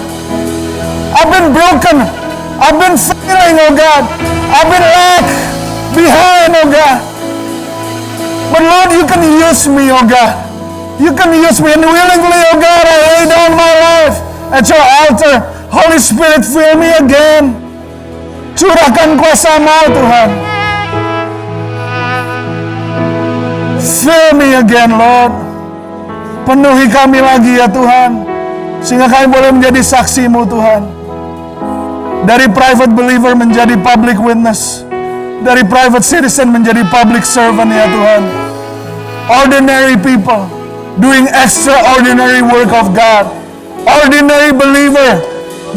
I've been broken. I've been failing, oh God. I've been behind, oh God. But Lord, you can use me, oh God. You can use me, and willingly, oh God, I lay down my life at your altar. Holy Spirit, fill me again. Curahkan kuasa-Mu, Tuhan. Fill me again, Lord. Penuhi kami lagi ya Tuhan, sehingga kami boleh menjadi saksi-Mu, Tuhan. Dari private believer menjadi public witness, dari private citizen menjadi public servant ya Tuhan. Ordinary people doing extraordinary work of God. Ordinary believer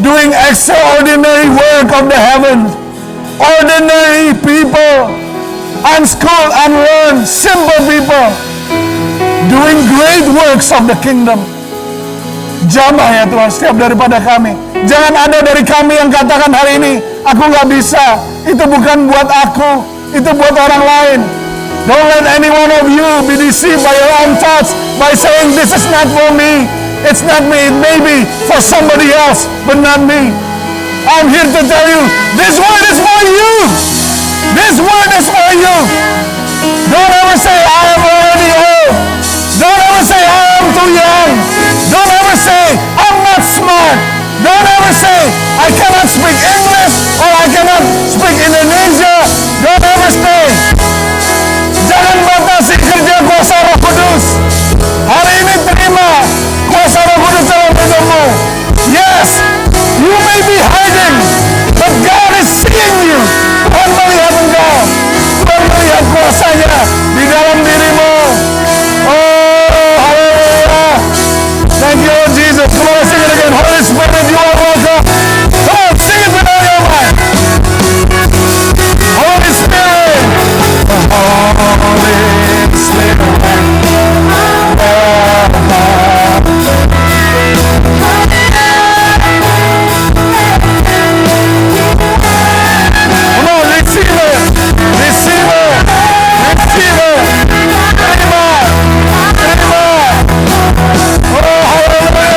doing extraordinary work of the heavens. Ordinary people, unschooled, unlearned, simple people doing great works of the kingdom. Jamah ya Tuhan setiap daripada kami. Jangan ada dari kami yang katakan hari ini, aku gak bisa, itu bukan buat aku, itu buat orang lain. Don't let any one of you be deceived by your own thoughts, by saying this is not for me, it's not me, it may be for somebody else, but not me. I'm here to tell you, this word is for you. This word is for you. Don't ever say, I am already old. Don't ever say, I am too young. Don't ever say, I'm not smart. Don't ever say, I cannot speak English or I cannot speak Indonesia. Don't ever say. Jangan batasi kerja kuasa Roh Kudus. Hari ini terima kuasa Roh Kudus dalam hidupmu. Yes, you may be hiding, but God is seeing you. Tuhan melihat engkau. Tuhan melihat kuasanya di dalam dirimu. Oh, haleluya. Thank you, Lord Jesus. Come on, sing it again. Holy Spirit, you are welcome. Come on, sing it with all your might. Holy Spirit. Holy Spirit. Come on, receive it. Receive it. Receive it. Terima. Terima. Oh, hallelujah.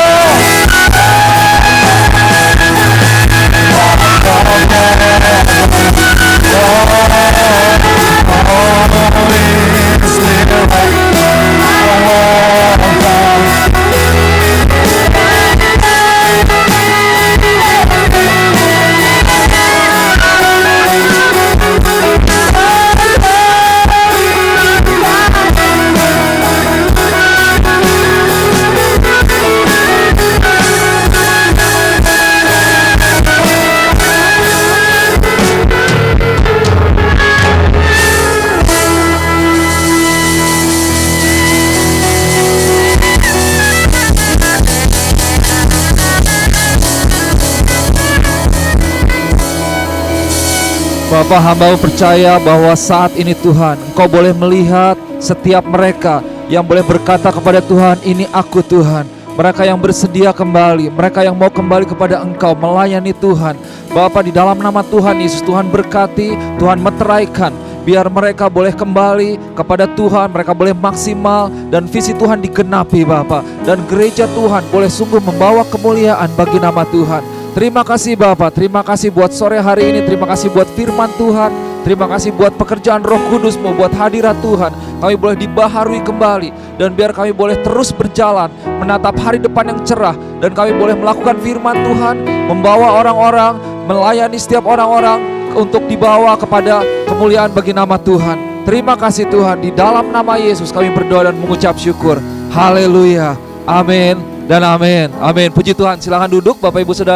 Bapak, hamba percaya bahwa saat ini Tuhan, Engkau boleh melihat setiap mereka yang boleh berkata kepada Tuhan, ini aku Tuhan. Mereka yang bersedia kembali, mereka yang mau kembali kepada Engkau, melayani Tuhan. Bapak, di dalam nama Tuhan Yesus, Tuhan berkati, Tuhan meteraikan, biar mereka boleh kembali kepada Tuhan, mereka boleh maksimal, dan visi Tuhan digenapi Bapak. Dan gereja Tuhan boleh sungguh membawa kemuliaan bagi nama Tuhan. Terima kasih Bapak, terima kasih buat sore hari ini, terima kasih buat firman Tuhan, terima kasih buat pekerjaan Roh Kudus-Mu, buat hadirat Tuhan. Kami boleh dibaharui kembali, dan biar kami boleh terus berjalan, menatap hari depan yang cerah, dan kami boleh melakukan firman Tuhan, membawa orang-orang, melayani setiap orang-orang, untuk dibawa kepada kemuliaan bagi nama Tuhan. Terima kasih Tuhan, di dalam nama Yesus kami berdoa dan mengucap syukur. Haleluya, amin dan amin. Amin. Puji Tuhan, silakan duduk Bapak Ibu Saudara.